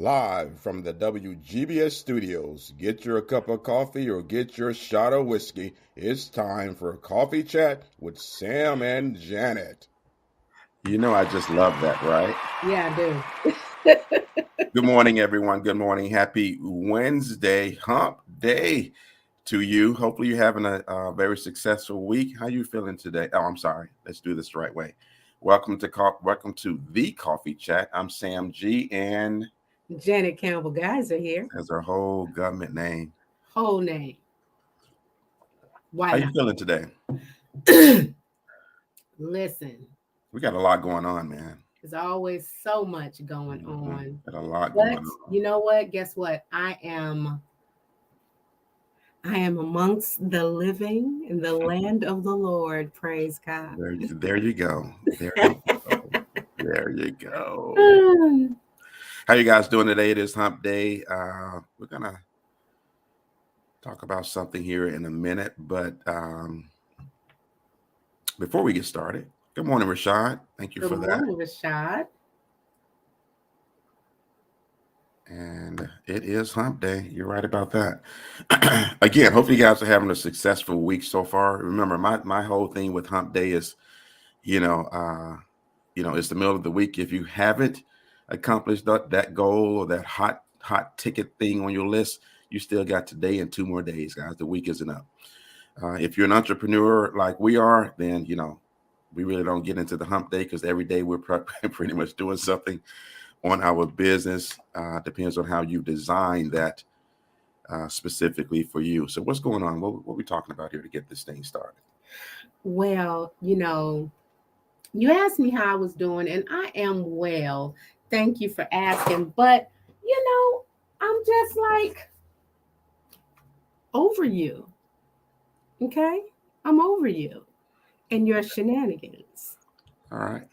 Live from the WGBS studios. Get your cup of coffee or get your shot of whiskey. It's time for Coffee Chat with Sam and Janet. You know, I just love that, right? Yeah, I do. Good morning, everyone. Good morning. Happy Wednesday, hump day to you. Hopefully you're having a very successful week. How you feeling today? Oh, I'm sorry. Let's do this the right way. Welcome to the Coffee Chat. I'm Sam G and Janet Campbell Gisyer here. That's our whole government name. Whole name. Why How you feeling today? Listen. We got a lot going on, man. There's always so much going on. Got a lot going on. You know what? Guess what? I am amongst the living in the land of the Lord. Praise God. There you go. There you go. How you guys doing today? It is hump day. We're going to talk about something here in a minute. But before we get started, good morning, Rashad. Thank you for that. Good morning, Rashad. And it is hump day. You're right about that. Again, hopefully you guys are having a successful week so far. Remember, my whole thing with hump day is, it's the middle of the week. If you haven't accomplished that goal or that hot ticket thing on your list, you still got today and 2 more days, guys. The week isn't up. If you're an entrepreneur like we are, then, we really don't get into the hump day because every day we're pretty much doing something on our business. Depends on how you design that specifically for you. So what's going on? What are we talking about here to get this thing started? Well, you asked me how I was doing, and I am well. Thank you for asking. But, I'm just like over you. Okay? I'm over you and your shenanigans. All right.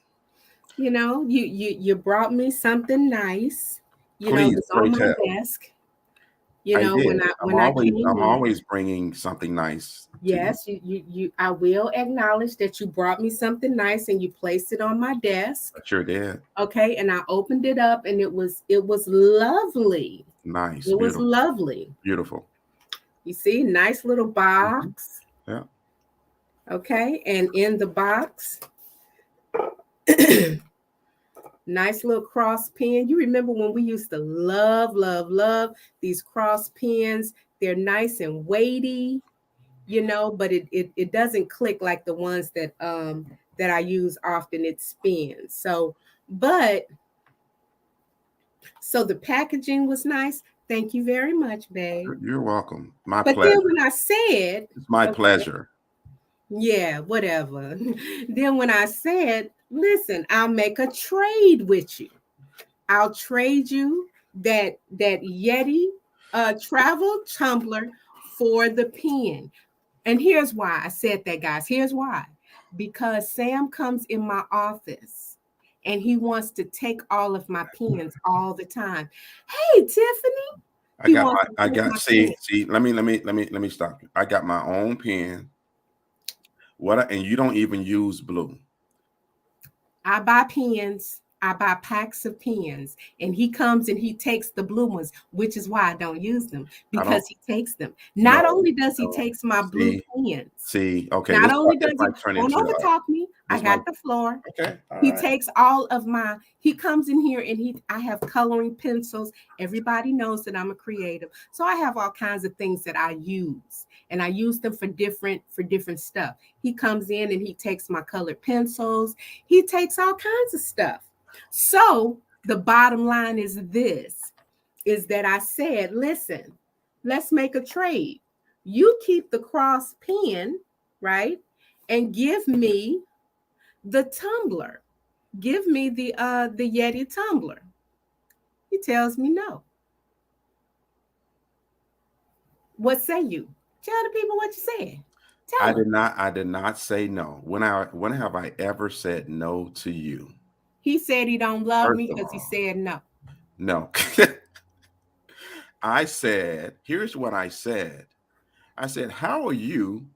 You brought me something nice. Please, it's on my desk. I'm always bringing something nice. Yes, you. I will acknowledge that you brought me something nice and you placed it on my desk. I sure did. Okay, and I opened it up and it was lovely. Nice. It was lovely. Beautiful. You see, nice little box. Mm-hmm. Yeah. Okay, and in the box. Nice little cross pen. You remember when we used to love these cross pens? They're nice and weighty, but it doesn't click like the ones that I use often. It spins. So the packaging was nice. Thank you very much, babe. You're welcome. My pleasure. But then when I said, it's my pleasure. Yeah, whatever. Then when I said, listen, I'll make a trade with you. I'll trade you that Yeti travel tumbler for the pen. And here's why I said that, guys. Here's why. Because Sam comes in my office and he wants to take all of my pens all the time. Hey, Tiffany. See, let me stop you. I got my own pen. And you don't even use blue. I buy pens. I buy packs of pens, and he comes and he takes the blue ones, which is why I don't use them, because he takes them. Not only does he takes my blue pens. See, okay. Not only does he don't overtalk me. I got the floor. Okay. He takes all of my. He comes in here and I have coloring pencils. Everybody knows that I'm a creative, so I have all kinds of things that I use, and I use them for different stuff. He comes in and he takes my colored pencils. He takes all kinds of stuff. So the bottom line is that I said, listen, let's make a trade. You keep the cross pen, right? And give me the tumbler. Give me the Yeti tumbler. He tells me no. What say you? Tell the people what you said. I did not say no. When have I ever said no to you? He said he don't love me because he said no. No. I said, here's what I said. I said, how are you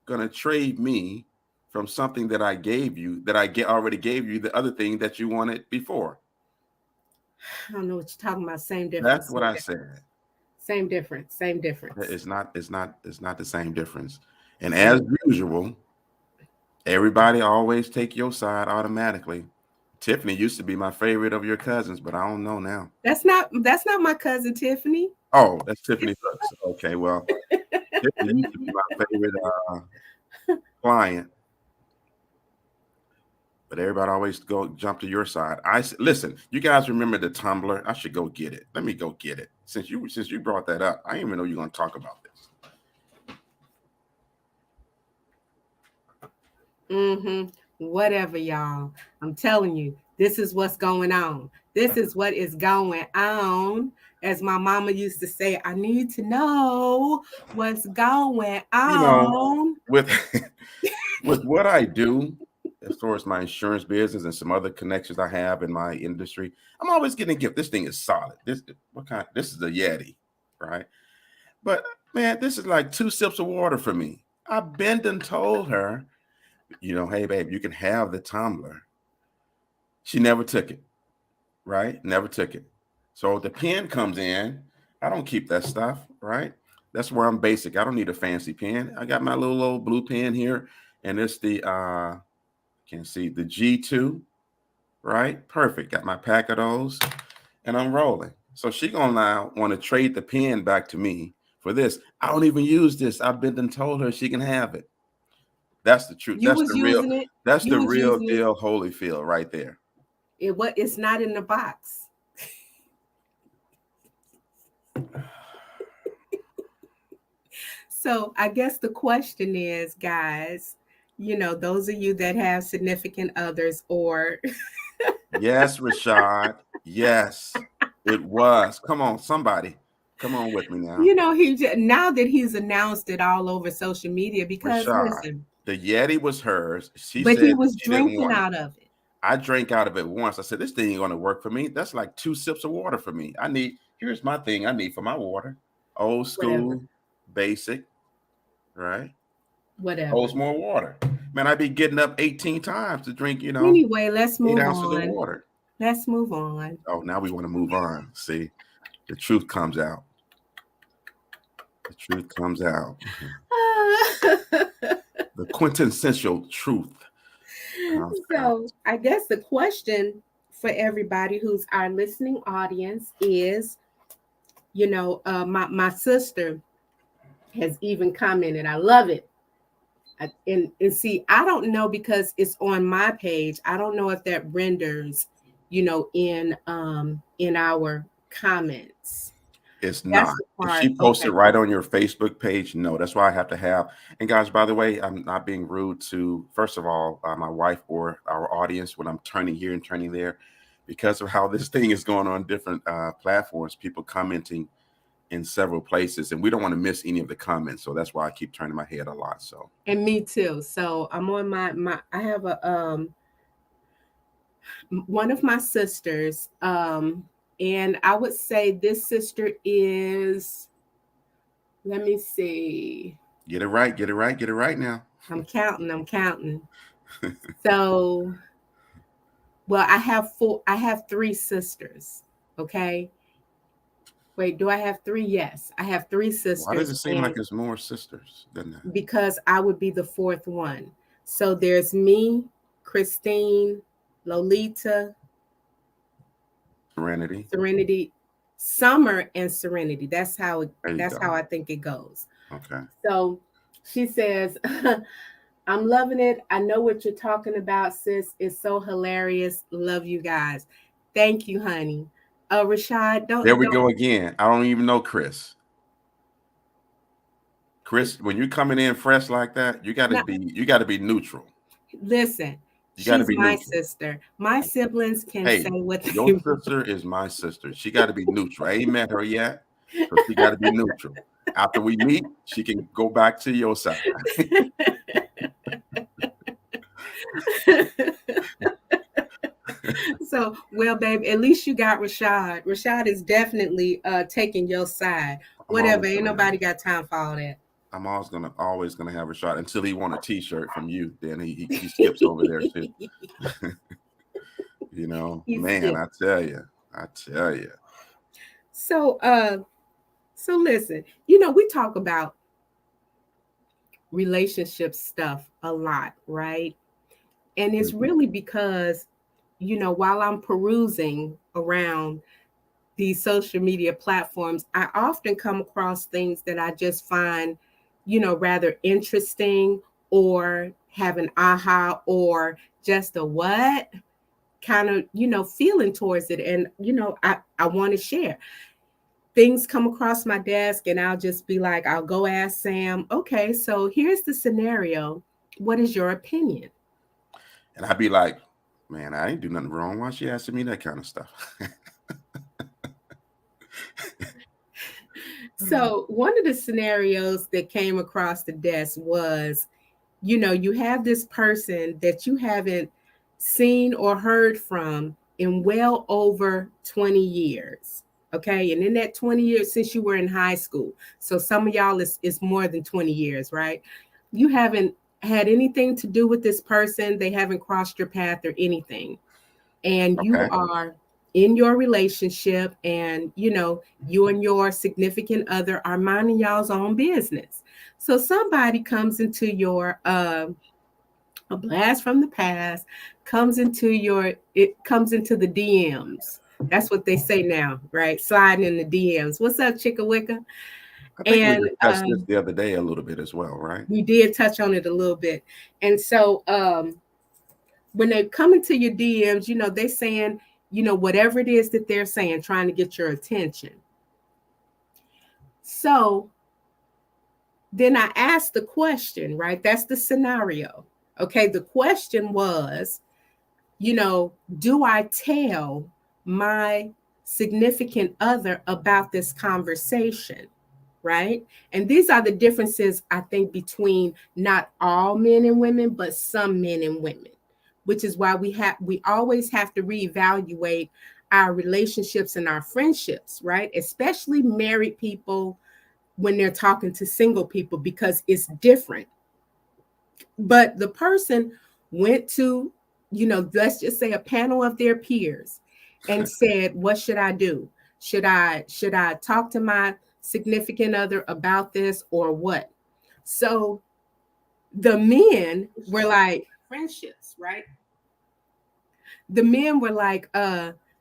going to trade me from something that I gave you, that I already gave you the other thing that you wanted before? I don't know what you're talking about. Same difference. That's what I said. Same difference. Same difference. It's not the same difference. And as Same. usual, everybody always take your side automatically. Tiffany used to be my favorite of your cousins, but I don't know now. That's not my cousin Tiffany. Oh, that's Tiffany Hooks. Okay, well, Tiffany used to be my favorite client. But everybody always jump to your side. Listen, you guys remember the Tumblr? I should go get it. Let me go get it. Since you brought that up, I didn't even know you were going to talk about this. Whatever, y'all. I'm telling you, this is what's going on. This is what is going on. As my mama used to say, I need to know what's going on. You know, with what I do, as far as my insurance business and some other connections I have in my industry, I'm always getting a gift. This thing is solid. This is a Yeti, right? But man, this is like 2 sips of water for me. I've been and told her, hey babe, you can have the tumbler. She never took it, right? Never took it. So the pen comes in. I don't keep that stuff, right? That's where I'm basic. I don't need a fancy pen. I got my little old blue pen here, and it's the can see the G2, right? Perfect. Got my pack of those, and I'm rolling. So she gonna now want to trade the pen back to me for this. I don't even use this. I've been and told her she can have it. That's the truth. That's the real deal Holyfield right there. It's not in the box. So I guess the question is, guys, those of you that have significant others or Yes, Rashad. Yes, it was. Come on, somebody. Come on with me now. Now that he's announced it all over social media, because Rashad, listen, the Yeti was hers. But he was drinking out of it. I drank out of it once. I said, this thing ain't going to work for me. That's like 2 sips of water for me. Here's my thing I need for my water. Old school, basic, right? Whatever. Holds more water. Man, I'd be getting up 18 times to drink, Anyway, let's move 8 ounces on. of water. Let's move on. Oh, now we want to move on. See, the truth comes out. The truth comes out. The quintessential truth. So I guess the question for everybody who's our listening audience is, my sister has even commented, I love it. And see, I don't know, because it's on my page. I don't know if that renders, in our comments. It's not. If she posted right on your Facebook page, no. That's why I have to have. And guys, by the way, I'm not being rude to, first of all, my wife or our audience when I'm turning here and turning there, because of how this thing is going on different platforms, people commenting in several places, and we don't want to miss any of the comments. So that's why I keep turning my head a lot. So. And me too. So I'm on my I have a one of my sisters, and I would say this sister is, let me see. Get it right now. I'm counting. So, well, I have 3 sisters. Okay. Wait, do I have 3? Yes, I have 3 sisters. Why does it seem like there's more sisters than that? Because I would be the 4th one. So there's me, Christine, Lolita, Serenity, Summer, and Serenity. That's how I think it goes. Okay. So she says, I'm loving it. I know what you're talking about, sis. It's so hilarious. Love you guys. Thank you, honey. Rashad, There we go again. I don't even know Chris. Chris, when you're coming in fresh like that, you gotta be neutral. Listen. She's my sister. My siblings can say what they want. Your sister is my sister. She got to be neutral. I ain't met her yet, but she got to be neutral. After we meet, she can go back to your side. So, well, babe, at least you got Rashad. Rashad is definitely taking your side. Whatever. Ain't nobody got time for all that. I'm always gonna have a shot until he want a T-shirt from you. Then he skips over there too. Man, I I tell you. So so listen, you know, we talk about relationship stuff a lot, right? And it's Mhm. really because, you know, while I'm perusing around these social media platforms, I often come across things that I just find, you know, rather interesting, or have an aha, or just a what kind of, you know, feeling towards it. And, you know, I want to share. Things come across my desk and I'll just be like, I'll go ask Sam, okay, so here's the scenario. What is your opinion? And I'd be like, man, I ain't do nothing wrong. Why she asking me that kind of stuff? So, one of the scenarios that came across the desk was, you know, you have this person that you haven't seen or heard from in well over 20 years. Okay. And in that 20 years, since you were in high school, so some of y'all is more than 20 years, right? You haven't had anything to do with this person, they haven't crossed your path or anything. And you Okay. are in your relationship, and you know, you and your significant other are minding y'all's own business. So somebody comes into your a blast from the past comes into your it comes into the DMs. That's what they say now, right? Sliding in the DMs. What's up, Chickawicka? I think we And discussed this the other day a little bit as well, right? we did touch on it a little bit. And so when they come into your DMs, you know, they're saying, you know, whatever it is that they're saying, trying to get your attention. So then I asked the question, right? That's the scenario. Okay. The question was, you know, do I tell my significant other about this conversation? Right. And these are the differences, I think, between not all men and women, but some men and women, which is why we always have to reevaluate our relationships and our friendships, right? Especially married people when they're talking to single people, because it's different. But the person went to, you know, let's just say a panel of their peers and said, what should I do? Should I talk to my significant other about this or what? So the men were like, friendships, right? The men were like,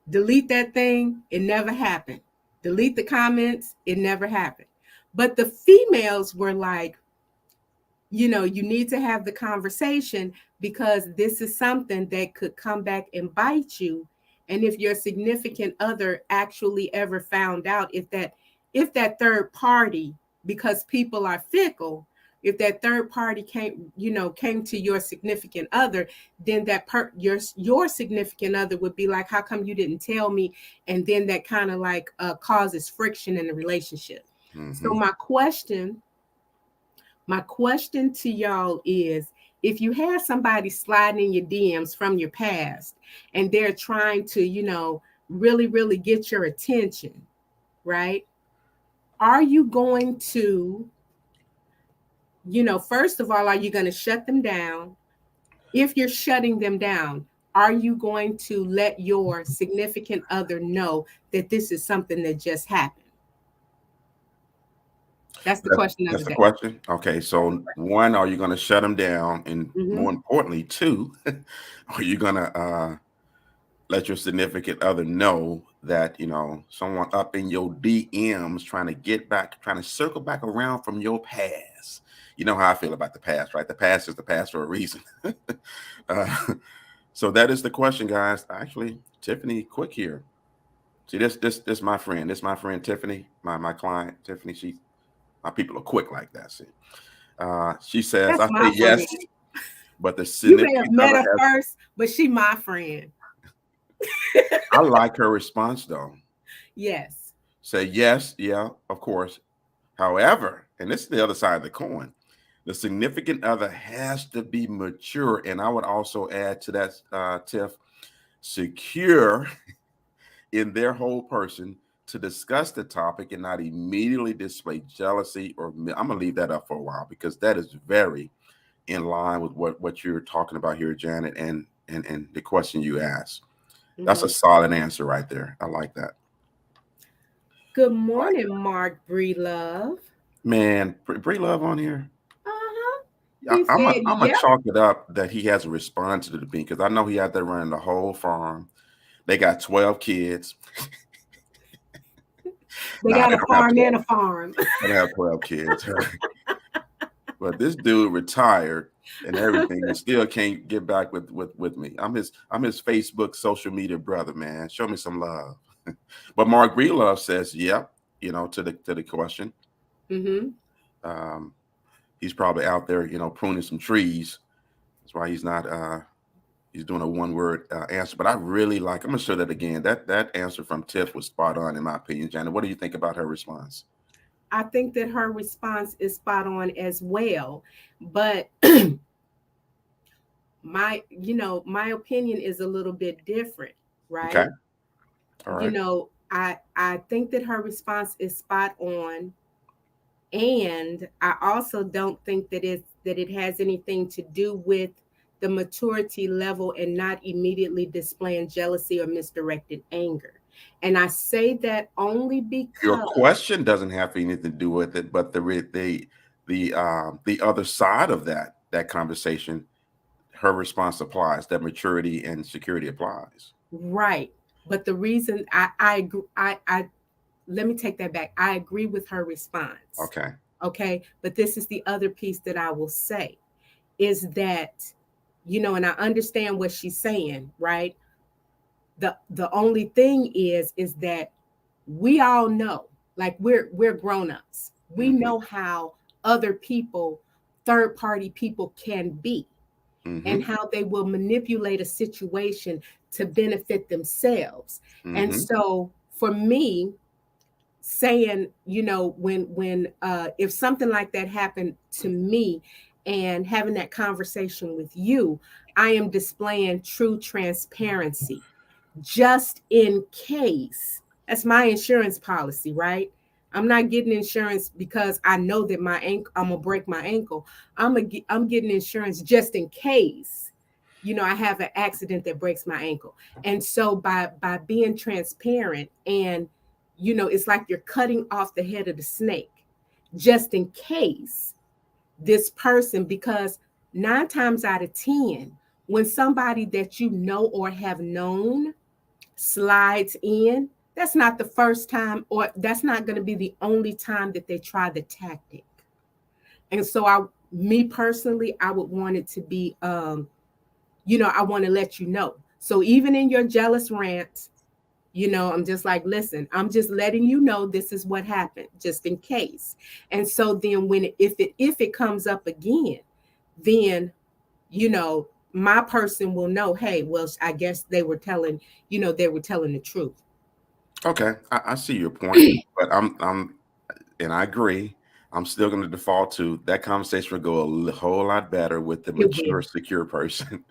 delete that thing, it never happened. Delete the comments, it never happened. But the females were like, you know, you need to have the conversation, because this is something that could come back and bite you. And if your significant other actually ever found out, if that third party, because people are fickle, if that third party came to your significant other, then your significant other would be like, how come you didn't tell me? And then that kind of like causes friction in the relationship. So Mm-hmm. my question to y'all is, if you have somebody sliding in your DMs from your past and they're trying to, you know, really, really get your attention, right? Are you going to, you know, first of all, are you going to shut them down? If you're shutting them down, are you going to let your significant other know that this is something that just happened? That's the question of That's the the day. question. Okay, so one, are you going to shut them down? And Mm-hmm. more importantly, two, are you going to let your significant other know that, you know, someone up in your DMs trying to get back, trying to circle back around from your past? You know how I feel about the past, right? The past is the past for a reason. uh, so that is the question, guys. Actually, Tiffany, quick here. See, this my friend. This my friend Tiffany, my client Tiffany. My people are quick like that. See, she says, That's I my say friend. yes, but the You may have significant met other her has. first, but she my friend. I like her response though. Yes. Say yes, yeah, of course. However, and this is the other side of the coin, the significant other has to be mature, and I would also add to that, Tiff, secure in their whole person to discuss the topic and not immediately display jealousy or I'm gonna leave that up for a while because that is very in line with what you're talking about here, Janet, and the question you asked. That's a solid answer right there. I like that. Good morning, Mark Breelove. Man, Bree Love on here. Uh-huh. He I'm said, gonna yep. chalk it up that he hasn't responded to the bean because I know he out there running the whole farm. They got 12 kids. They Nah, got they a don't have farm 12. and a farm. They don't have 12 kids. But this dude retired and everything and still can't get back with me. I'm his Facebook social media brother, man. Show me some love. But Mark Breelove says, yep, to the question. Mm-hmm. He's probably out there, pruning some trees. That's why he's not he's doing a one-word answer. But I really I'm gonna show that again. That answer from Tiff was spot on in my opinion. Janet, what do you think about her response? I think that her response is spot on as well. But my opinion is a little bit different, Okay. right? All right. I think that her response is spot on. And I also don't think that it has anything to do with the maturity level and not immediately displaying jealousy or misdirected anger. And I say that only Your because question doesn't have anything to do with it, but the other side of that conversation, her response applies. That maturity and security applies. right. But the reason I agree, I let me take that back. I agree with her response. Okay. Okay. But this is the other piece that I will say is that, and I understand what she's saying, right? The only thing is that we all know, like we're grown-ups. We Mm-hmm. know how other people, third party people can be, Mm-hmm. and how they will manipulate a situation to benefit themselves. And Mm-hmm. so for me, saying, when if something like that happened to me and having that conversation with you, I am displaying true transparency just in case. That's my insurance policy, right? I'm not getting insurance because I know that I'm gonna break my ankle. I'm getting insurance just in case, I have an accident that breaks my ankle. And so by being transparent, and it's like you're cutting off the head of the snake just in case this person, because 9 times out of 10, when somebody that you know or have known slides in, that's not the first time, or that's not going to be the only time that they try the tactic. And so me personally, I would want it to be, I want to let you know. So even in your jealous rant, I'm just like, listen, I'm just letting you know this is what happened, just in case. And so then if it comes up again, then my person will know, hey, well, I guess they were telling the truth. Okay, I see your point, but and I agree. I'm still going to default to that conversation will go a whole lot better with the It mature, will. secure person.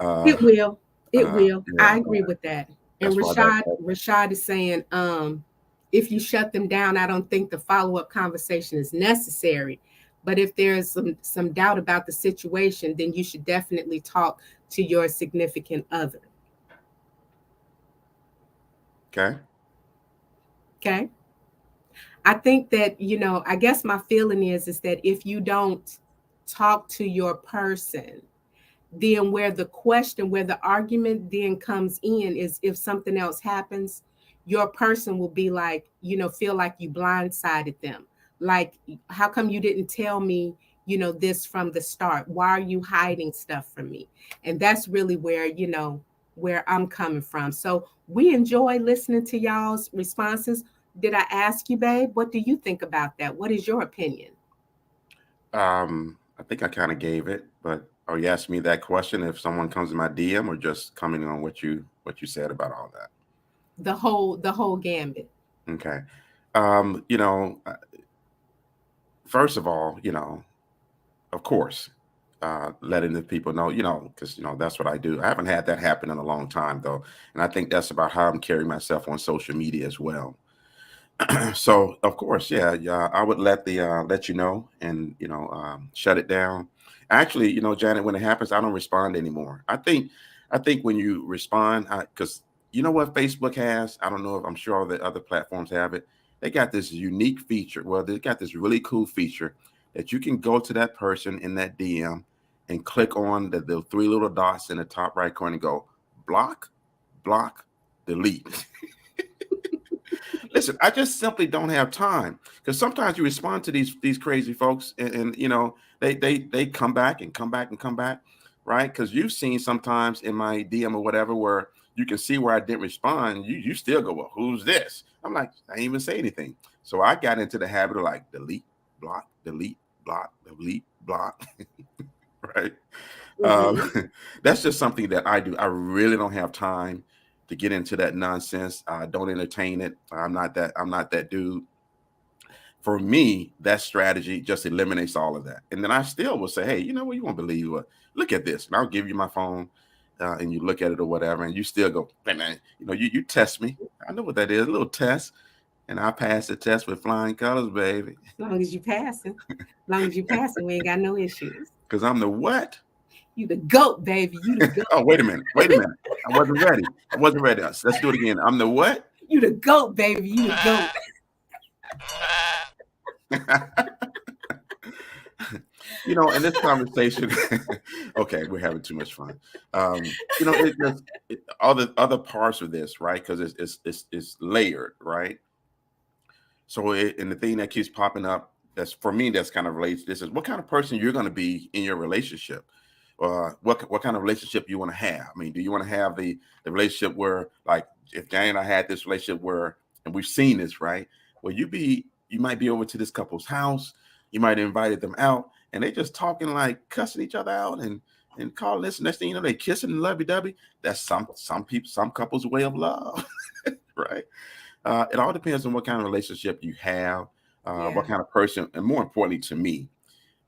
It will. It will. Yeah, I agree with that. And that's why that. Rashad is saying, if you shut them down, I don't think the follow-up conversation is necessary. But if there's some doubt about the situation, then you should definitely talk to your significant other. Okay. Okay. I think that, I guess my feeling is that if you don't talk to your person, then where the argument then comes in is if something else happens, your person will be like, feel like you blindsided them. Like, how come you didn't tell me, this from the start? Why are you hiding stuff from me? And that's really where I'm coming from. So we enjoy listening to y'all's responses. Did I ask you, babe? What do you think about that? What is your opinion? I think I kind of gave it, but are you asking me that question if someone comes in my DM or just commenting on what you said about all that? The whole gambit. Okay. Um, you know, uh, First of all, of course, letting the people know, because that's what I do. I haven't had that happen in a long time though, and I think that's about how I'm carrying myself on social media as well. So of course, yeah, I would let you know and shut it down. Actually, Janet, when it happens, I don't respond anymore. I think when you respond, because you know what Facebook has? I don't know if I'm sure all the other platforms have it. They got this unique feature. Well, they got this really cool feature that you can go to that person in that DM and click on the three little dots in the top right corner and go block, block, delete. Listen, I just simply don't have time because sometimes you respond to these crazy folks, and you know they come back and come back and come back, right? Because you've seen sometimes in my DM or whatever where you can see where I didn't respond, you still go, well, who's this? I'm like, I didn't even say anything. So I got into the habit of like delete, block, delete, block, delete, block, right? Mm-hmm. That's just something that I do. I really don't have time to get into that nonsense. I don't entertain it. I'm not that dude. For me, that strategy just eliminates all of that. And then I still will say, hey, you know what? You won't believe what? Look at this. And I'll give you my phone, and you look at it or whatever, and you still go, hey, man, you know, you test me. I know what that is, a little test. And I pass the test with flying colors, baby. As long as you passing, we ain't got no issues. Because I'm the what? You the goat, baby. You the goat. Oh, wait a minute. Wait a minute. I wasn't ready. I wasn't ready. Let's do it again. I'm the what? You the goat, baby. You the goat. You know, in this conversation, okay, we're having too much fun. You know, all the other parts of this, right? Because it's layered, right? So, and the thing that keeps popping up, that's for me, that's kind of relates. This is what kind of person you're going to be in your relationship. What kind of relationship you want to have? I mean, do you want to have the relationship where, like, if Jane and I had this relationship where, and we've seen this, right? Where you might be over to this couple's house, you might have invited them out, and they just talking like cussing each other out and calling this. Next thing you know, they kissing and lovey-dovey. That's some couples' way of love, right? It all depends on what kind of relationship you have, what kind of person, and more importantly to me,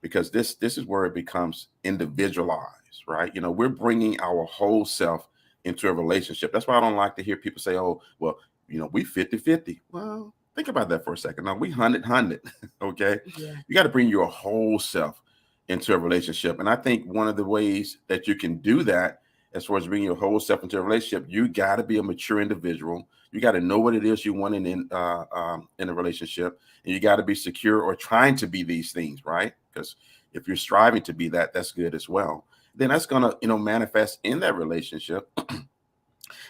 because this is where it becomes individualized, right? You know, we're bringing our whole self into a relationship. That's why I don't like to hear people say, oh, well, you know, we 50-50. Well, think about that for a second. Now, we 100-100, okay? Yeah. You got to bring your whole self into a relationship. And I think one of the ways that you can do that, as far as bringing your whole self into a relationship, you got to be a mature individual. You got to know what it is you want in a relationship, and you got to be secure or trying to be these things, right? Because if you're striving to be that, that's good as well. Then that's gonna, you know, manifest in that relationship. And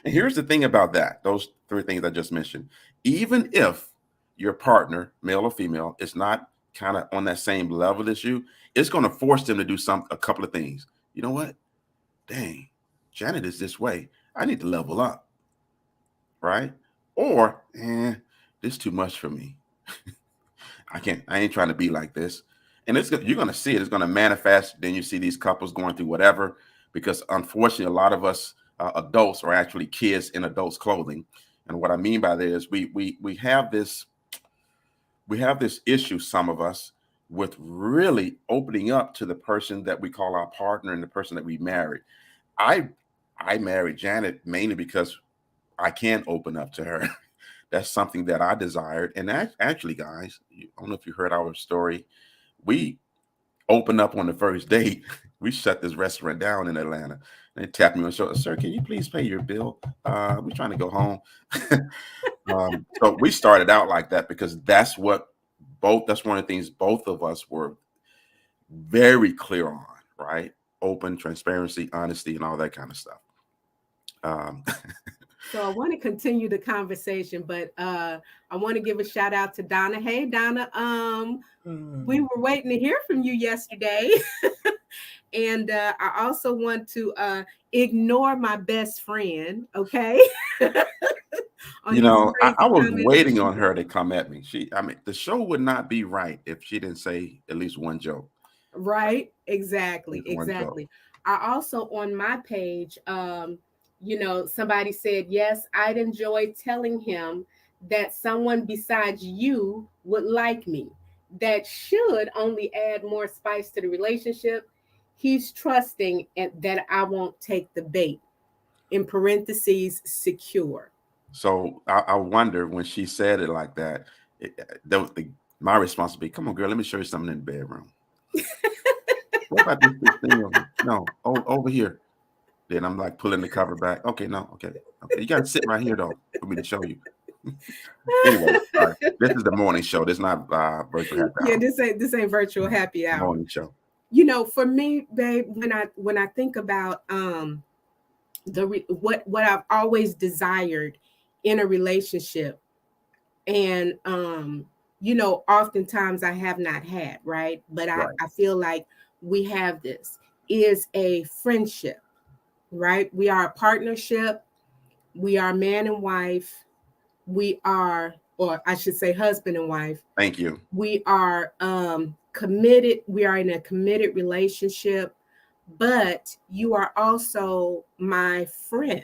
here's the thing about that: those three things I just mentioned. Even if your partner, male or female, is not kind of on that same level as you, it's going to force them to do a couple of things. You know what? Dang, Janet is this way. I need to level up, right? Or, this is too much for me. I ain't trying to be like this. And you're going to see it. It's going to manifest. Then you see these couples going through whatever, because unfortunately, a lot of us adults are actually kids in adults' clothing. And what I mean by that is we have this issue, some of us, with really opening up to the person that we call our partner and the person that we married. I married Janet mainly because I can open up to her. That's something that I desired. And actually, guys, I don't know if you heard our story. We opened up on the first date. We shut this restaurant down in Atlanta. They tapped me on the shoulder. Sir, can you please pay your bill? We're trying to go home. So we started out like that because that's one of the things both of us were very clear on, right? Open, transparency, honesty, and all that kind of stuff. So I want to continue the conversation, but I want to give a shout out to Donna. Hey, Donna. We were waiting to hear from you yesterday. And I also want to ignore my best friend, okay? You know, I was waiting on her to come at me. The show would not be right if she didn't say at least one joke. Right? Exactly. I also, on my page, somebody said, yes, I'd enjoy telling him that someone besides you would like me. That should only add more spice to the relationship. He's trusting that I won't take the bait. In parentheses, secure. So I wonder when she said it like that, my response would be, come on, girl, let me show you something in the bedroom. What about this thing over here? No, over here. Then I'm like pulling the cover back. Okay, no, okay. You got to sit right here though for me to show you. Anyway, sorry. This is the morning show. This is not virtual happy Yeah, hour. this ain't virtual happy hour. Morning show. For me, babe, when I think about what I've always desired in a relationship, and oftentimes I have not had, right? But I feel like we have this, is a friendship, right? We are a partnership. We are man and wife. We are, or I should say husband and wife. Thank you. We are committed. We are in a committed relationship, but you are also my friend.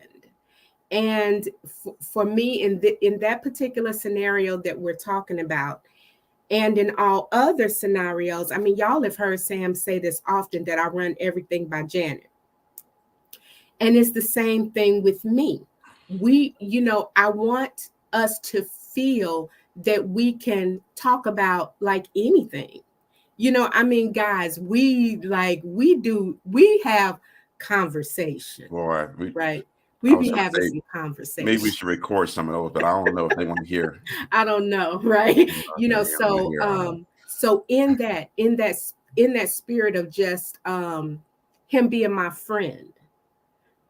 And for me, in that particular scenario that we're talking about, and in all other scenarios, I mean, y'all have heard Sam say this often, that I run everything by Janet. And it's the same thing with me. I want us to feel that we can talk about like anything. I mean, guys, we have conversation. Boy, right? We be having some conversation. Maybe we should record some of those, but I don't know if they want to hear. I don't know, right? So in that spirit of just him being my friend,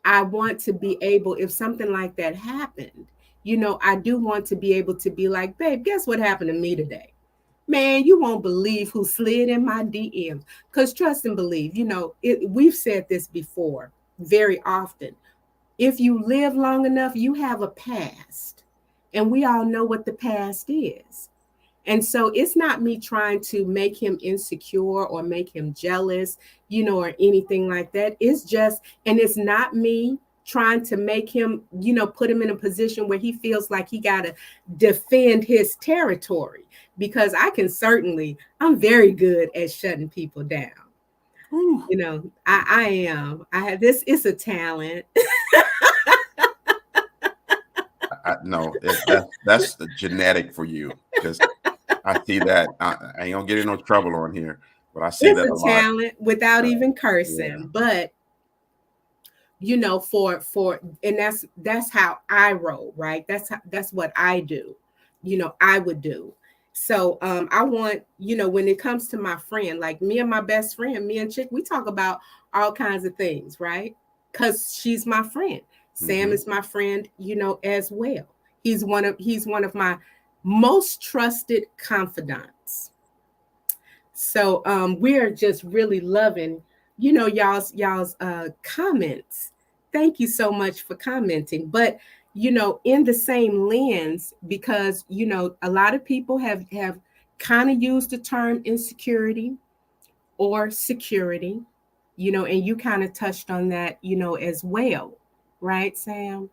I want to be able, if something like that happened, I do want to be able to be like, babe, guess what happened to me today? Man, you won't believe who slid in my DMs. Because trust and believe, we've said this before very often. If you live long enough, you have a past. And we all know what the past is. And so it's not me trying to make him insecure or make him jealous, or anything like that. It's just, and it's not me trying to make him, put him in a position where he feels like he got to defend his territory, because I'm very good at shutting people down. I am. It's a talent. No, that's the genetic for you, because I see that. I ain't gonna get in no trouble on here, but I see that a lot. Talent without even cursing, but and that's how I roll, right? That's what I do. I would do. So I want, when it comes to my friend, like me and my best friend, me and Chick, we talk about all kinds of things, right? Because she's my friend. Sam is my friend, as well. He's one of my most trusted confidants. So we're just really loving, y'all's comments. Thank you so much for commenting. But in the same lens, because a lot of people have kind of used the term insecurity or security, and you kind of touched on that, as well. Right, Sam?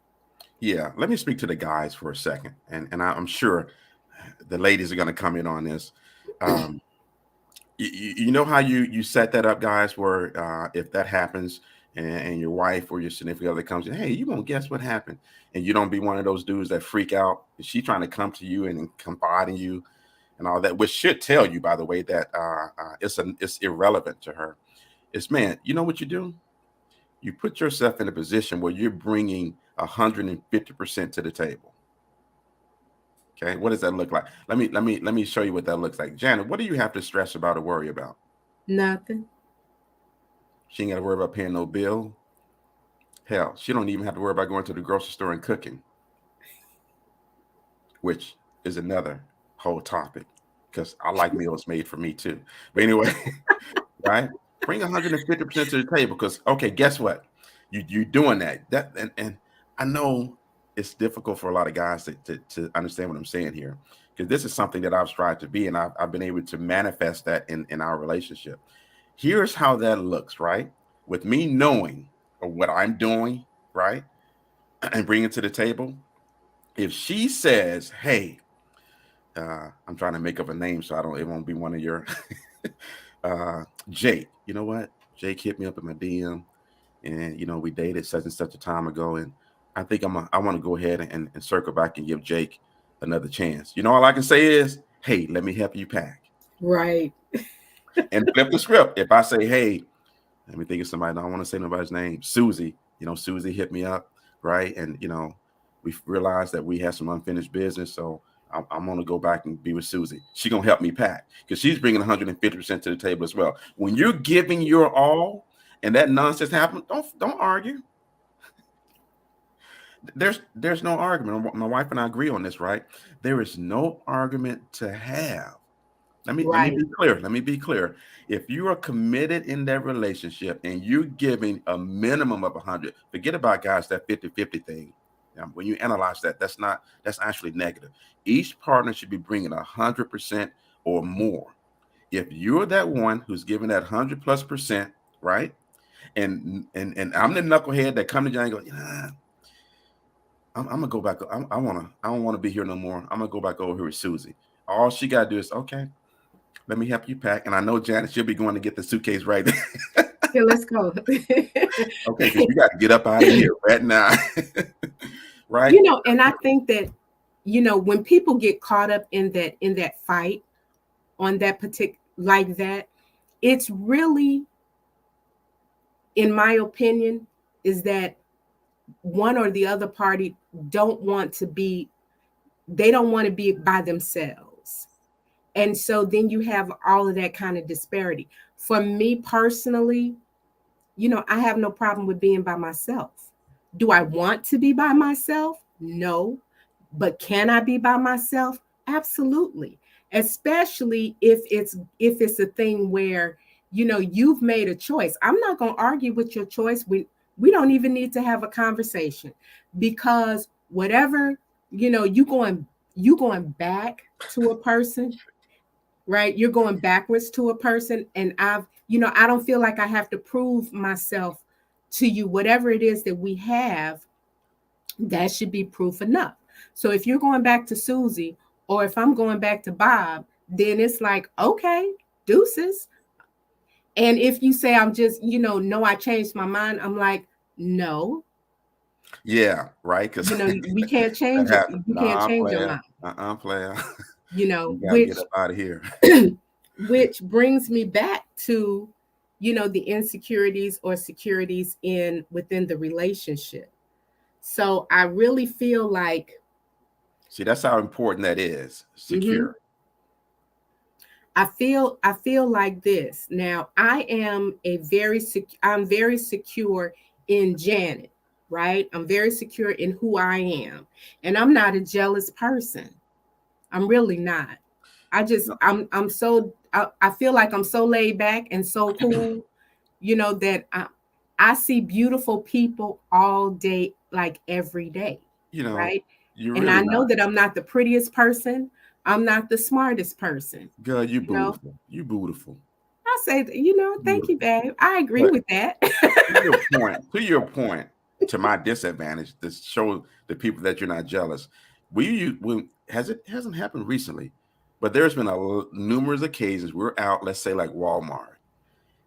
Yeah, let me speak to the guys for a second, and I'm sure the ladies are going to come in on this. You know how you set that up, guys, where if that happens and your wife or your significant other comes in, hey, you won't guess what happened, and you don't be one of those dudes that freak out. She's trying to come to you and confide in you and all that, which should tell you, by the way, that it's irrelevant to her. It's, man, you know what you do? You put yourself in a position where you're bringing 150% to the table. Okay, what does that look like? Let me show you what that looks like. Janet, what do you have to stress about or worry about? Nothing. She ain't got to worry about paying no bill. Hell, she don't even have to worry about going to the grocery store and cooking, which is another whole topic, because I like meals made for me too. But anyway, right? Bring 150% to the table, because, okay, guess what? You're doing that. And I know it's difficult for a lot of guys to understand what I'm saying here, because this is something that I've strived to be, and I've been able to manifest that in our relationship. Here's how that looks, right? With me knowing what I'm doing, right, and bring it to the table. If she says, hey, I'm trying to make up a name so it won't be one of your Jake, you know what? Jake hit me up in my DM, and we dated such and such a time ago, and I think I want to go ahead and circle back and give Jake another chance. All I can say is, hey, let me help you pack. Right. And flip the script. If I say, hey, let me think of somebody, I don't want to say nobody's name, Susie, Susie hit me up, right? And, we realized that we had some unfinished business. So I'm going to go back and be with Susie. She's going to help me pack because she's bringing 150% to the table as well. When you're giving your all and that nonsense happens, don't argue. There's no argument. My wife and I agree on this, right? There is no argument to have. Let me be clear. Let me be clear. If you are committed in that relationship and you're giving a minimum of 100, forget about, guys, that 50-50 thing. When you analyze that, that's actually negative. Each partner should be bringing 100% or more. If you're that one who's giving that 100+%, right? And I'm the knucklehead that come to John and go, I'm gonna go back. I don't want to be here no more. I'm gonna go back over here with Susie. All she gotta do is, okay, let me help you pack. And I know Janet, she'll be going to get the suitcase right there. Yeah, let's go. Okay, because you got to get up out of here right now. Right. And I think that, when people get caught up in that fight on that particular, like that, it's really, in my opinion, is that one or the other party don't want to be by themselves. And so then you have all of that kind of disparity. For me personally, I have no problem with being by myself. Do I want to be by myself? No. But can I be by myself? Absolutely. Especially if it's a thing where, you've made a choice. I'm not going to argue with your choice. We don't even need to have a conversation, because whatever, you going back to a person, right? You're going backwards to a person. And I don't feel like I have to prove myself to you. Whatever it is that we have, that should be proof enough. So if you're going back to Susie, or if I'm going back to Bob, then it's like, okay, deuces. And if you say I'm just, no, I changed my mind, I'm like, no. Yeah, right. Because we can't change it. You can't change your mind. Player. Which get up out of here. Which brings me back to, the insecurities or securities within the relationship. So I really feel like, see, that's how important that is. Secure. Mm-hmm. I feel like this. Now, I'm very secure in Janet, right? I'm very secure in who I am. And I'm not a jealous person. I'm really not. I feel like I'm so laid back and so cool, that I see beautiful people all day, like every day, right? And I know that I'm not the prettiest person. I'm not the smartest person. Girl, you beautiful. You beautiful. I say, thank you, babe. I agree with that. To your point, to my disadvantage, to show the people that you're not jealous. It hasn't happened recently, but there's been numerous occasions we're out, let's say like Walmart.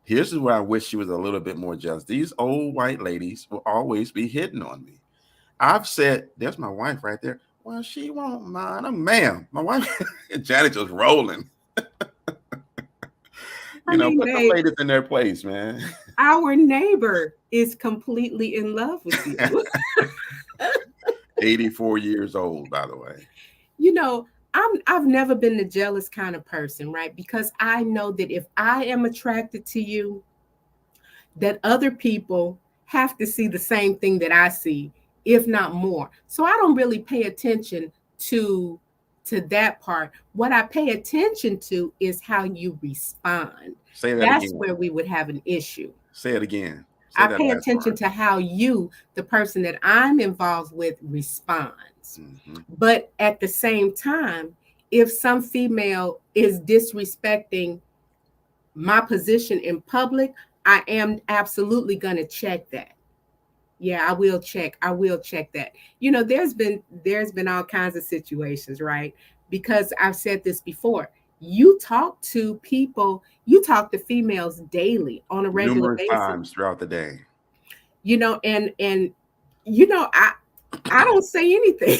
Here's where I wish she was a little bit more jealous. These old white ladies will always be hitting on me. I've said, there's my wife right there. Well, she won't mind. Ma'am, my wife, Janet just rolling. Put the ladies in their place, man. Our neighbor is completely in love with you. 84 years old, by the way. I've never been the jealous kind of person, right? Because I know that if I am attracted to you, that other people have to see the same thing that I see, if not more. So I don't really pay attention to that part. What I pay attention to is how you respond. Say that That's again. where we would have an issue. Say it again. I pay attention to how you, the person that I'm involved with, responds. Mm-hmm. But at the same time, if some female is disrespecting my position in public, I am absolutely going to check that. Yeah, I will check that. There's been all kinds of situations, right? Because I've said this before. You talk to females daily on a regular basis. Times throughout the day. And I don't say anything.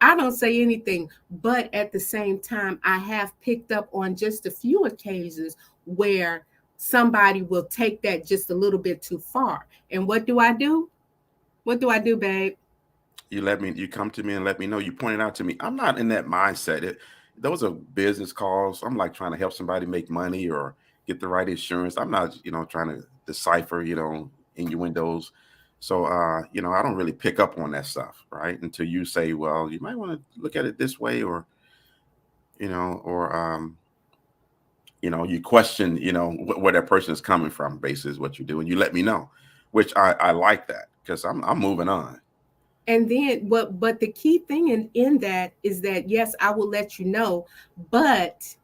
I don't say anything, but at the same time, I have picked up on just a few occasions where somebody will take that just a little bit too far. And what do I do? What do I do, babe? You come to me and let me know. You pointed out to me. I'm not in that mindset. Those are business calls. I'm like trying to help somebody make money or get the right insurance. I'm not, trying to decipher, innuendos. So, I don't really pick up on that stuff, right? Until you say, well, you might want to look at it this way, or, or you question, where that person is coming from, basically is what you do. And you let me know, which I like that, because I'm moving on. And then but the key thing in that is that, yes, I will let you know, but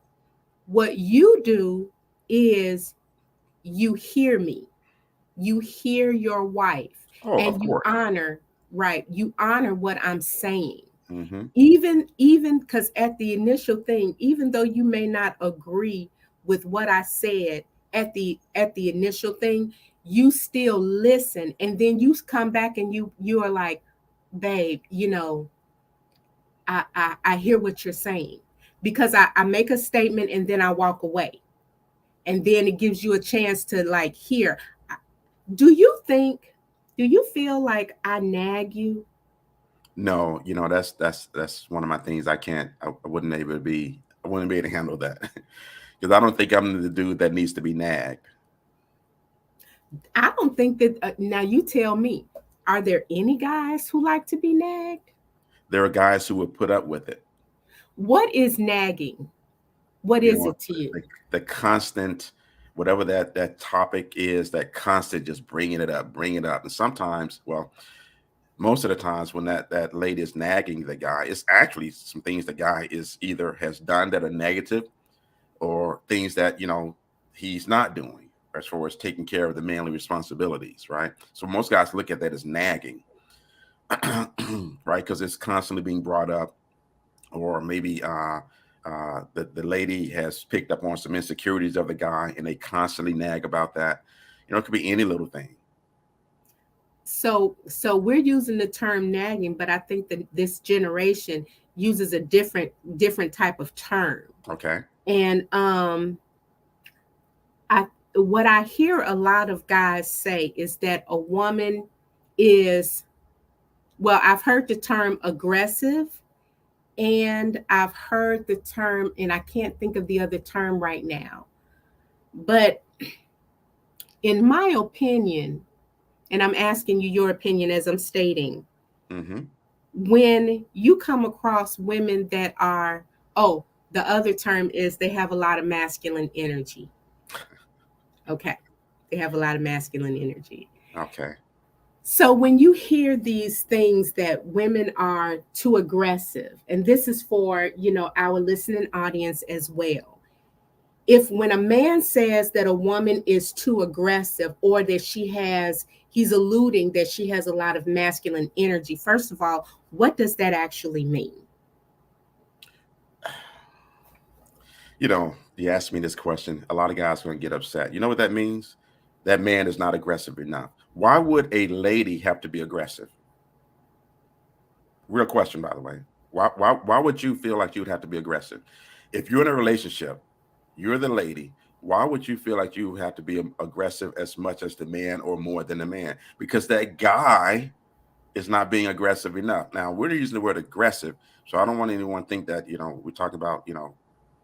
what you do is you hear me, you hear your wife, Oh, of and you course. honor, right, you honor what I'm saying. Mm-hmm. Even because at the initial thing, even though you may not agree with what I said at the initial thing, you still listen, and then you come back and you are like, babe, I hear what you're saying, because I make a statement and then I walk away, and then it gives you a chance to like hear. Do you think? Do you feel like I nag you? No, that's one of my things. I wouldn't be able to handle that because I don't think I'm the dude that needs to be nagged. I don't think that. Now you tell me. Are there any guys who like to be nagged? There are guys who would put up with it. What is nagging? What You is know, it to you? the constant, whatever that topic is, that constant just bringing it up. And sometimes, well, most of the times when that lady is nagging the guy, it's actually some things the guy is either has done that are negative, or things that he's not doing as far as taking care of the manly responsibilities, right? So most guys look at that as nagging, right? Because it's constantly being brought up, or maybe the lady has picked up on some insecurities of the guy, and they constantly nag about that. It could be any little thing. So we're using the term nagging, but I think that this generation uses a different type of term. Okay. And I what I hear a lot of guys say is that a woman is, well, I've heard the term aggressive, and I've heard the term, and I can't think of the other term right now. But in my opinion, and I'm asking you your opinion as I'm stating, Mm-hmm. when you come across women that are, oh, the other term is they have a lot of masculine energy. Okay. They have a lot of masculine energy. Okay. So when you hear these things that women are too aggressive, and this is for, our listening audience as well. If when a man says that a woman is too aggressive, or that he's alluding that she has a lot of masculine energy, first of all, what does that actually mean? You asked me this question. A lot of guys are going to get upset. You know what that means? That man is not aggressive enough. Why would a lady have to be aggressive? Real question, by the way. Why would you feel like you would have to be aggressive? If you're in a relationship, you're the lady. Why would you feel like you have to be aggressive as much as the man, or more than the man? Because that guy is not being aggressive enough. Now, we're using the word aggressive, so I don't want anyone to think that we talk about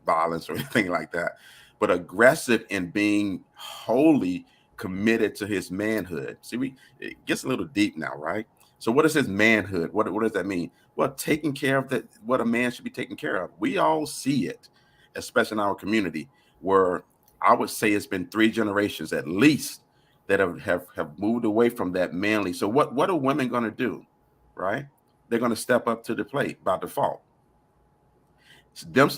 violence or anything like that. But aggressive in being wholly committed to his manhood. See, it gets a little deep now, right? So what is his manhood? What does that mean? Well, taking care of what a man should be taking care of. We all see it, especially in our community, where I would say it's been 3 generations at least that have moved away from that manly. So what are women going to do, right? They're going to step up to the plate by default.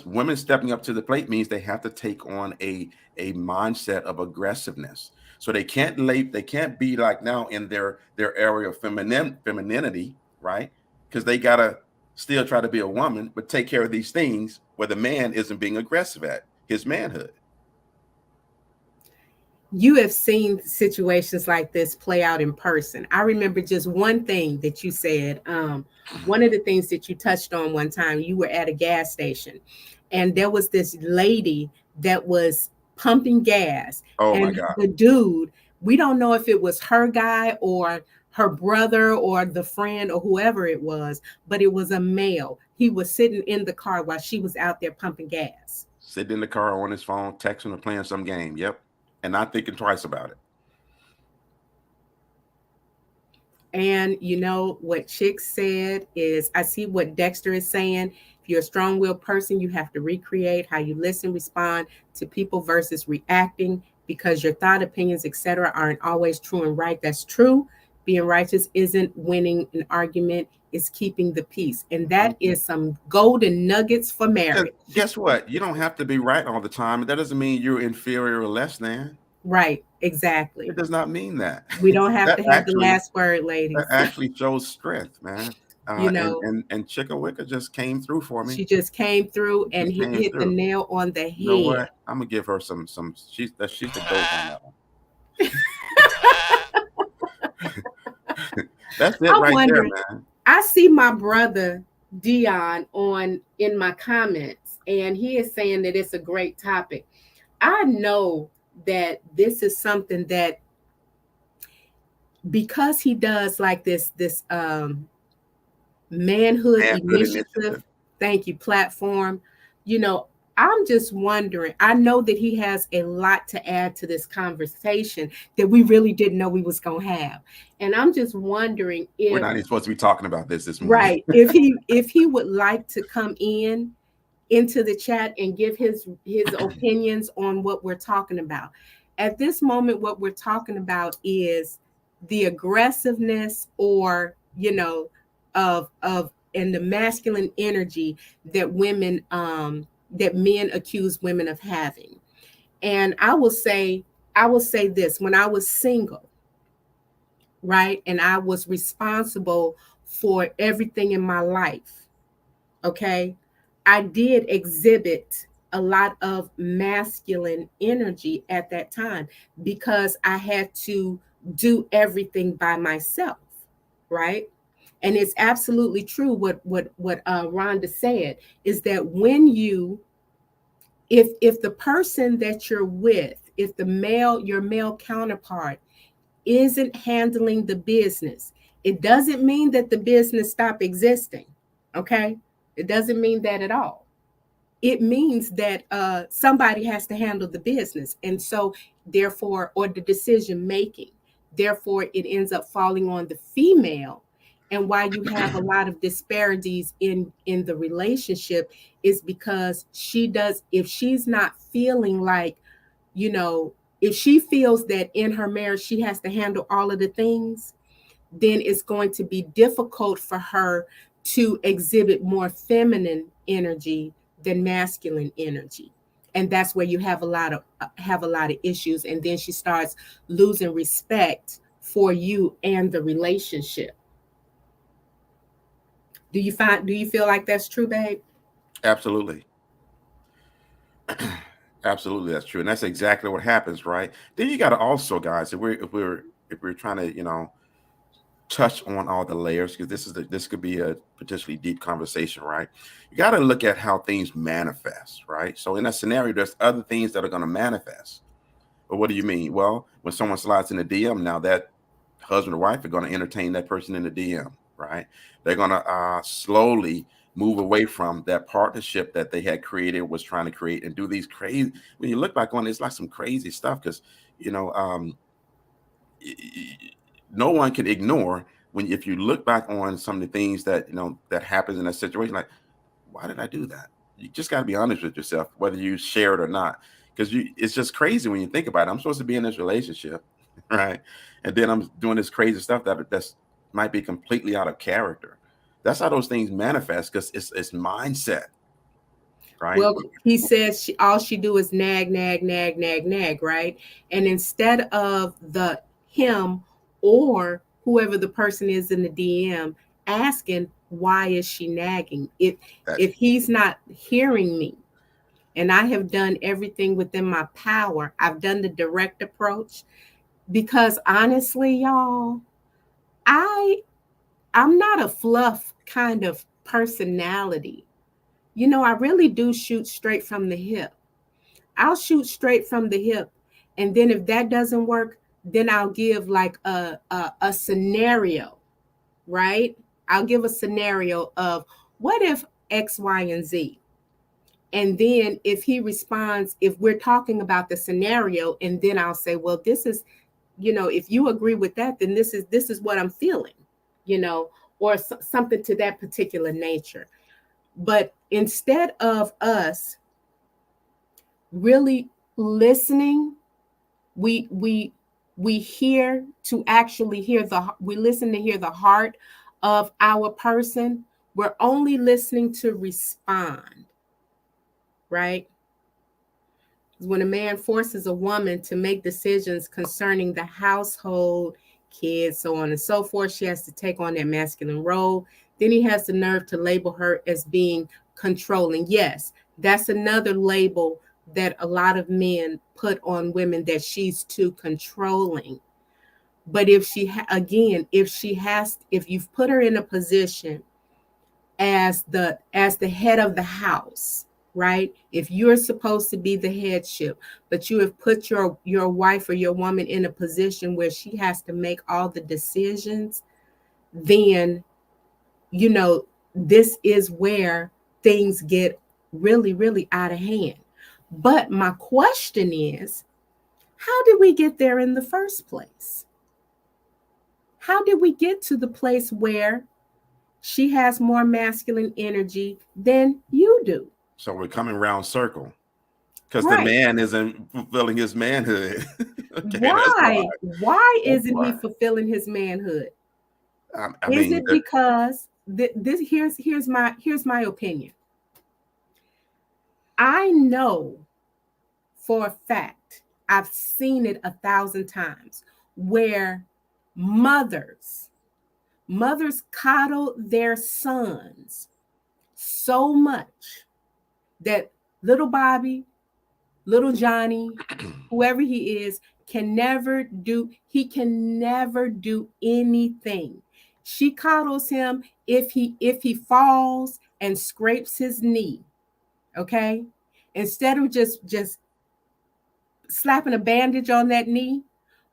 Women stepping up to the plate means they have to take on a mindset of aggressiveness. So they can't be like now in their area of femininity, right? Because they gotta still try to be a woman, but take care of these things where the man isn't being aggressive at his manhood. You have seen situations like this play out in person. I remember just one thing that you said. One of the things that you touched on one time, you were at a gas station, and there was this lady that was pumping gas. Oh my And God. the dude, we don't know if it was her guy or her brother or the friend or whoever it was, but it was a male. He was sitting in the car while she was out there pumping gas. Sitting in the car on his phone, texting or playing some game. Yep. And not thinking twice about it. And you know what Chick said is, I see what Dexter is saying. If you're a strong-willed person, you have to recreate how you listen, respond to people versus reacting, because your thought, opinions, etc. aren't always true and right. That's true. Being righteous isn't winning an argument, it's keeping the peace. And that is some golden nuggets for marriage. Guess what? You don't have to be right all the time. That doesn't mean you're inferior or less than. Right, exactly. It does not mean that. We don't have That to have the actually last word, ladies. that actually shows strength, man. You know, And Chicka Wicca just came through for me. she just came through and Just came hit the through. nail on the head. You know what? I'm gonna give her some. She's the dope on that one. That's it right there, man. I see my brother Dion in my comments, and he is saying that it's a great topic. I know that this is something that, because he does like this manhood initiative, thank you, platform, you know, I'm just wondering, I know that he has a lot to add to this conversation that we really didn't know we was going to have. And I'm just wondering if we're not even supposed to be talking about this morning. Right. if he would like to come into the chat and give his opinions on what we're talking about. At this moment, what we're talking about is the aggressiveness, or, you know, of and the masculine energy that that men accuse women of having. And I will say this: when I was single, right, and I was responsible for everything in my life, okay, I did exhibit a lot of masculine energy at that time, because I had to do everything by myself, right? And it's absolutely true what Rhonda said, is that when you, if the person that you're with, if your male counterpart isn't handling the business, it doesn't mean that the business stop existing, okay? It doesn't mean that at all. It means that somebody has to handle the business, and so therefore, or the decision making, therefore it ends up falling on the female. And why you have a lot of disparities in the relationship is because if she's not feeling like, you know, if she feels that in her marriage she has to handle all of the things, then it's going to be difficult for her to exhibit more feminine energy than masculine energy. And that's where you have a lot of issues. And then she starts losing respect for you and the relationship. Do you feel like that's true, babe? Absolutely. Absolutely, that's true. And that's exactly what happens, right? Then you got to also, guys, if we're trying to, you know, touch on all the layers, because this could be a potentially deep conversation, right? You got to look at how things manifest, right? So in that scenario, there's other things that are going to manifest. But what do you mean? Well, when someone slides in the DM, now that husband or wife are going to entertain that person in the DM, right? They're going to slowly move away from that partnership that they had created, was trying to create, and do these crazy. When you look back on it, it's like some crazy stuff, because, you know, no one can ignore if you look back on some of the things that, you know, that happens in that situation. Like, why did I do that? You just got to be honest with yourself, whether you share it or not, because it's just crazy when you think about it. I'm supposed to be in this relationship, right? And then I'm doing this crazy stuff that's might be completely out of character. That's how those things manifest, because it's mindset, right? Well, he says all she do is nag, right? And instead of him or whoever the person is in the DM asking, why is she nagging? If he's not hearing me, and I have done everything within my power, I've done the direct approach, because honestly, y'all, I'm not a fluff kind of personality. You know, I really do shoot straight from the hip. I'll shoot straight from the hip. And then if that doesn't work, then I'll give like a scenario, right? I'll give a scenario of what if X, Y, and Z. And then if he responds, if we're talking about the scenario, and then I'll say, well, this is, if you agree with that, then this is what I'm feeling, or something to that particular nature. But instead of us really listening, we hear to actually hear we listen to hear the heart of our person. We're only listening to respond, right? When a man forces a woman to make decisions concerning the household, kids, so on and so forth, she has to take on that masculine role. Then he has the nerve to label her as being controlling. Yes, that's another label that a lot of men put on women, that she's too controlling. But if you've put her in a position as the head of the house, right? If you're supposed to be the headship, but you have put your wife or your woman in a position where she has to make all the decisions, then this is where things get really, really out of hand. But my question is, how did we get there in the first place? How did we get to the place where she has more masculine energy than you do? So we're coming round circle, because Right. the man isn't fulfilling his manhood. Okay, Why? Why That's isn't he why. fulfilling his manhood? I Is mean, it because here's my opinion. I know for a fact, I've seen it 1,000 times, where mothers coddle their sons so much that little Bobby, little Johnny, whoever he is, can never do anything. She coddles him if he falls and scrapes his knee, okay? Instead of just slapping a bandage on that knee,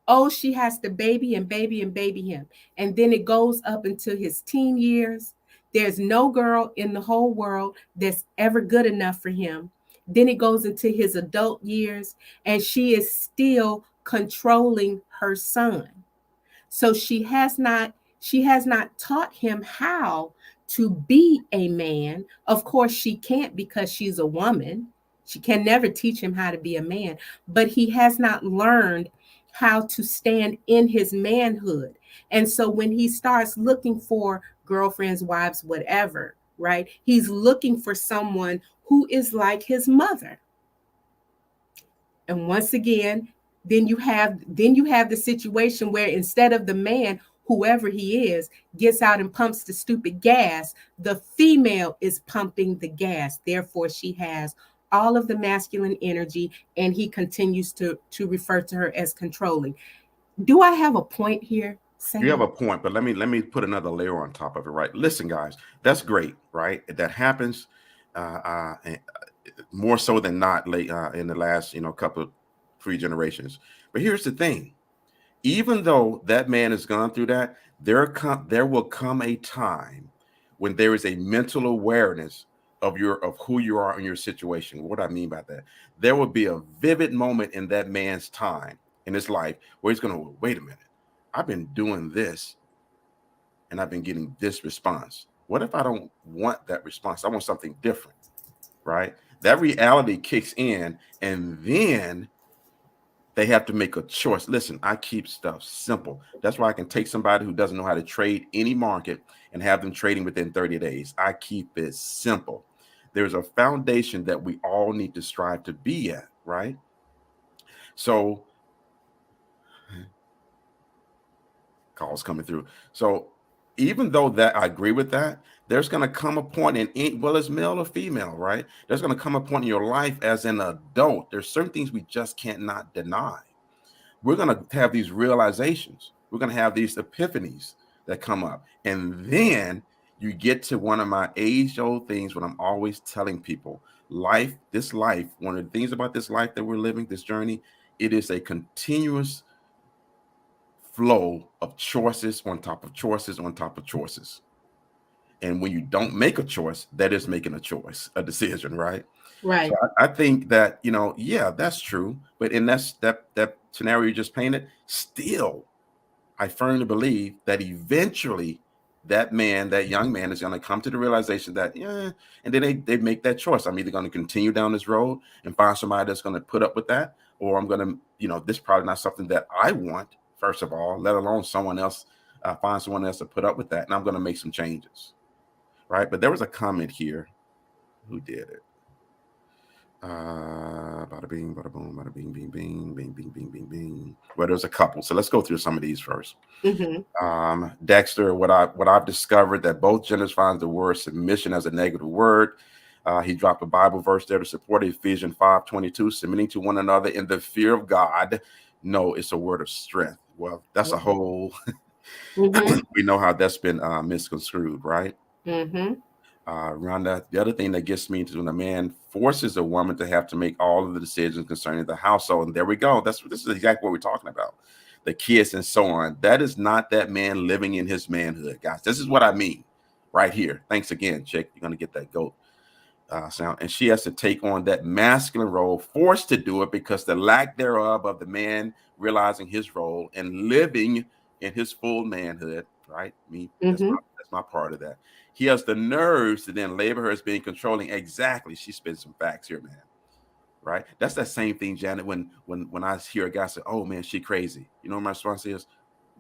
oh, she has to baby and baby and baby him. And then it goes up into his teen years. There's no girl in the whole world that's ever good enough for him. Then it goes into his adult years, and she is still controlling her son. So she has not taught him how to be a man. Of course, she can't, because she's a woman. She can never teach him how to be a man, but he has not learned how to stand in his manhood. And so when he starts looking for girlfriends, wives, whatever, right? He's looking for someone who is like his mother. And once again, then you have the situation where instead of the man, whoever he is, gets out and pumps the stupid gas, the female is pumping the gas. Therefore, she has all of the masculine energy, and he continues to refer to her as controlling. Do I have a point here, Sam? you have a point, but let me put another layer on top of it, right? Listen, guys, that's great, right? That happens more so than not late in the last couple of 3 generations. But here's the thing: even though that man has gone through that, there will come a time when there is a mental awareness of who you are in your situation. What I mean by that, there will be a vivid moment in that man's time in his life where he's going to wait a minute. I've been doing this, and I've been getting this response. What if I don't want that response? I want something different, right? That reality kicks in, and then they have to make a choice. Listen, I keep stuff simple. That's why I can take somebody who doesn't know how to trade any market and have them trading within 30 days. I keep it simple. There's a foundation that we all need to strive to be at, right? So, calls coming through. So, even though that I agree with that, there's going to come a point well, it's male or female, right? There's going to come a point in your life as an adult. There's certain things we just can't not deny. We're going to have these realizations. We're going to have these epiphanies that come up. And then you get to one of my age-old things when I'm always telling people, this life, one of the things about this life that we're living, this journey, it is a continuous flow of choices on top of choices on top of choices. And when you don't make a choice, that is making a choice, a decision, right? So Right. I think that, yeah, that's true. But in that scenario you just painted, still, I firmly believe that eventually that young man is going to come to the realization that, yeah, and then they make that choice. I'm either going to continue down this road and find somebody that's going to put up with that, or I'm going to, this is probably not something that I want, first of all, let alone someone else, find someone else to put up with that. And I'm going to make some changes. Right. But there was a comment here. Who did it? Bada bing, bada boom, bada bing, bing, bing, bing, bing, bing, bing, bing. Well, there's a couple. So let's go through some of these first. Dexter, what I've discovered that both genders finds the word submission as a negative word. He dropped a Bible verse there to support Ephesians 5:22, submitting to one another in the fear of God. No, it's a word of strength. Well, that's a whole. We know how that's been misconstrued, right? Rhonda, the other thing that gets me is when a man forces a woman to have to make all of the decisions concerning the household. And there we go. This is exactly what we're talking about. The kids and so on. That is not that man living in his manhood, guys. This is what I mean right here. Thanks again, chick. You're going to get that goat sound. And she has to take on that masculine role, forced to do it because the lack thereof of the man realizing his role and living in his full manhood, right? That's my part of that. He has the nerves to then label her as being controlling. Exactly. She spits some facts here, man. Right? That's that same thing, Janet. When I hear a guy say, "Oh man, she crazy," you know what my response is?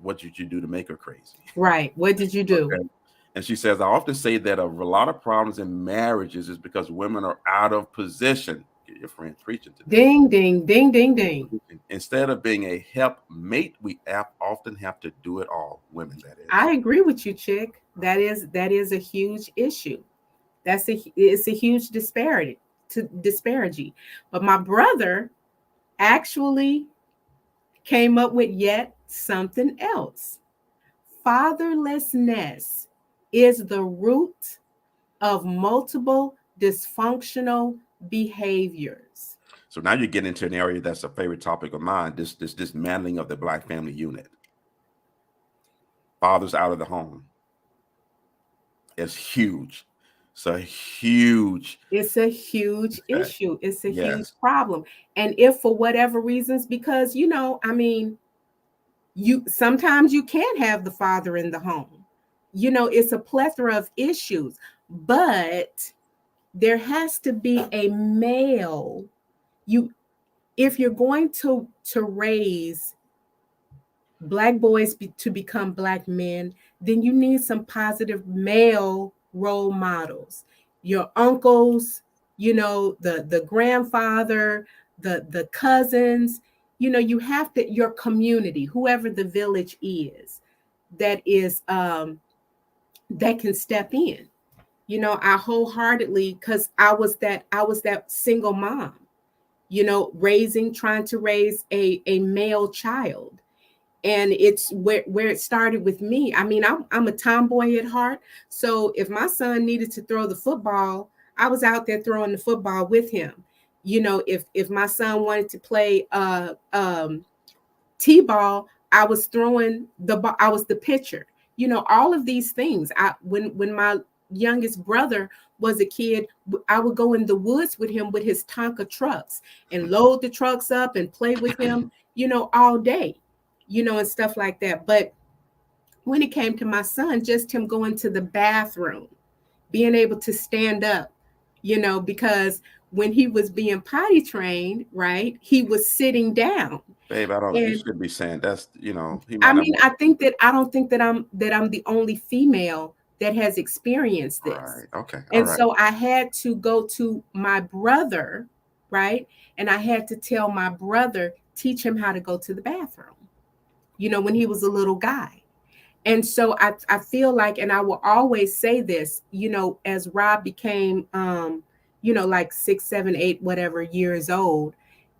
What did you do to make her crazy? Right. What did you do? Okay. And she says, I often say that a lot of problems in marriages is because women are out of position. Get your friend preaching today. Ding, ding, ding, ding, ding. Instead of being a help mate, we often have to do it all. Women, that is. I agree with you, chick. That is a huge issue. It's a huge disparity. But my brother actually came up with yet something else. Fatherlessness is the root of multiple dysfunctional behaviors. So now you're getting into an area that's a favorite topic of mine, this dismantling of the Black family unit. Fathers out of the home. It's huge. It's a huge issue. It's a huge problem. And if for whatever reasons, because sometimes you can't have the father in the home. It's a plethora of issues, but there has to be a male. If you're going to raise Black boys to become Black men, then you need some positive male role models. Your uncles, the grandfather, the cousins, you have to, your community, whoever the village is, that can step in. I wholeheartedly, because I was that single mom, trying to raise a male child. And it's where it started with me. I mean, I'm a tomboy at heart. So if my son needed to throw the football, I was out there throwing the football with him. If my son wanted to play t-ball, I was throwing the ball. I was the pitcher. All of these things. When my youngest brother was a kid, I would go in the woods with him with his Tonka trucks and load the trucks up and play with him, all day. And stuff like that. But when it came to my son, just him going to the bathroom, being able to stand up, because when he was being potty trained, right, he was sitting down. Babe, you should be saying that's, I don't think that I'm the only female that has experienced this. Right. Okay. And so I had to go to my brother, right? And I had to tell my brother, teach him how to go to the bathroom. When he was a little guy. And so I feel like, and I will always say this, as Rob became, like 6, 7, 8, whatever years old,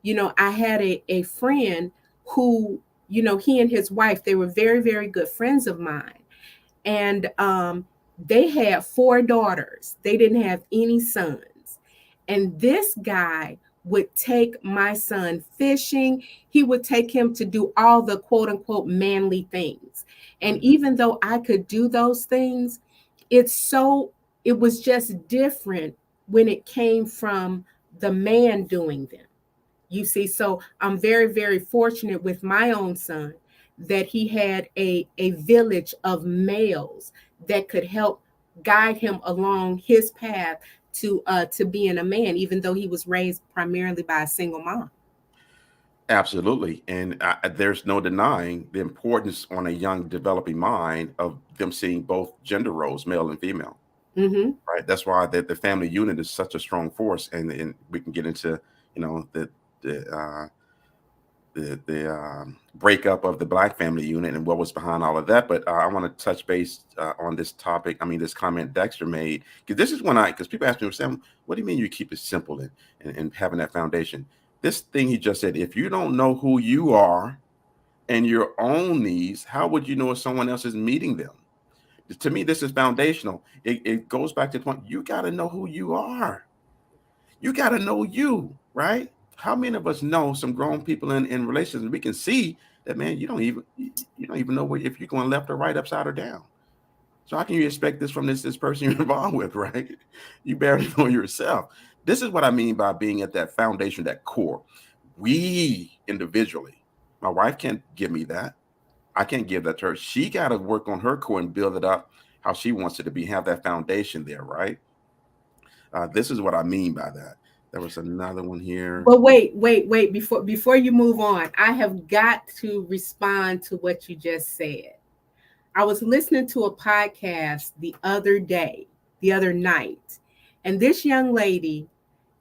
I had a friend who, he and his wife, they were very, very good friends of mine. And they had 4 daughters. They didn't have any sons. And this guy would take my son fishing. He would take him to do all the quote unquote manly things. And even though I could do those things, it was just different when it came from the man doing them. You see, so I'm very, very fortunate with my own son that he had a village of males that could help guide him along his path to being a man, even though he was raised primarily by a single mom. Absolutely. And there's no denying the importance on a young developing mind of them seeing both gender roles, male and female. Mm-hmm. Right. That's why the family unit is such a strong force. And we can get into, the breakup of the Black family unit and what was behind all of that. But I want to touch base on this topic. I mean, this comment Dexter made, because this is because people ask me, Sam, what do you mean you keep it simple and having that foundation? This thing he just said, if you don't know who you are and your own needs, how would you know if someone else is meeting them? To me, this is foundational. It goes back to the point, you got to know who you are. You got to know you, right? How many of us know some grown people in relationships? We can see that, man, you don't even know if you're going left or right, upside or down. So how can you expect this from this person you're involved with, right? You barely know yourself. This is what I mean by being at that foundation, that core. We individually, my wife can't give me that. I can't give that to her. She got to work on her core and build it up how she wants it to be, have that foundation there, right? This is what I mean by that. There was another one here. But wait. Before you move on, I have got to respond to what you just said. I was listening to a podcast the other night, and this young lady,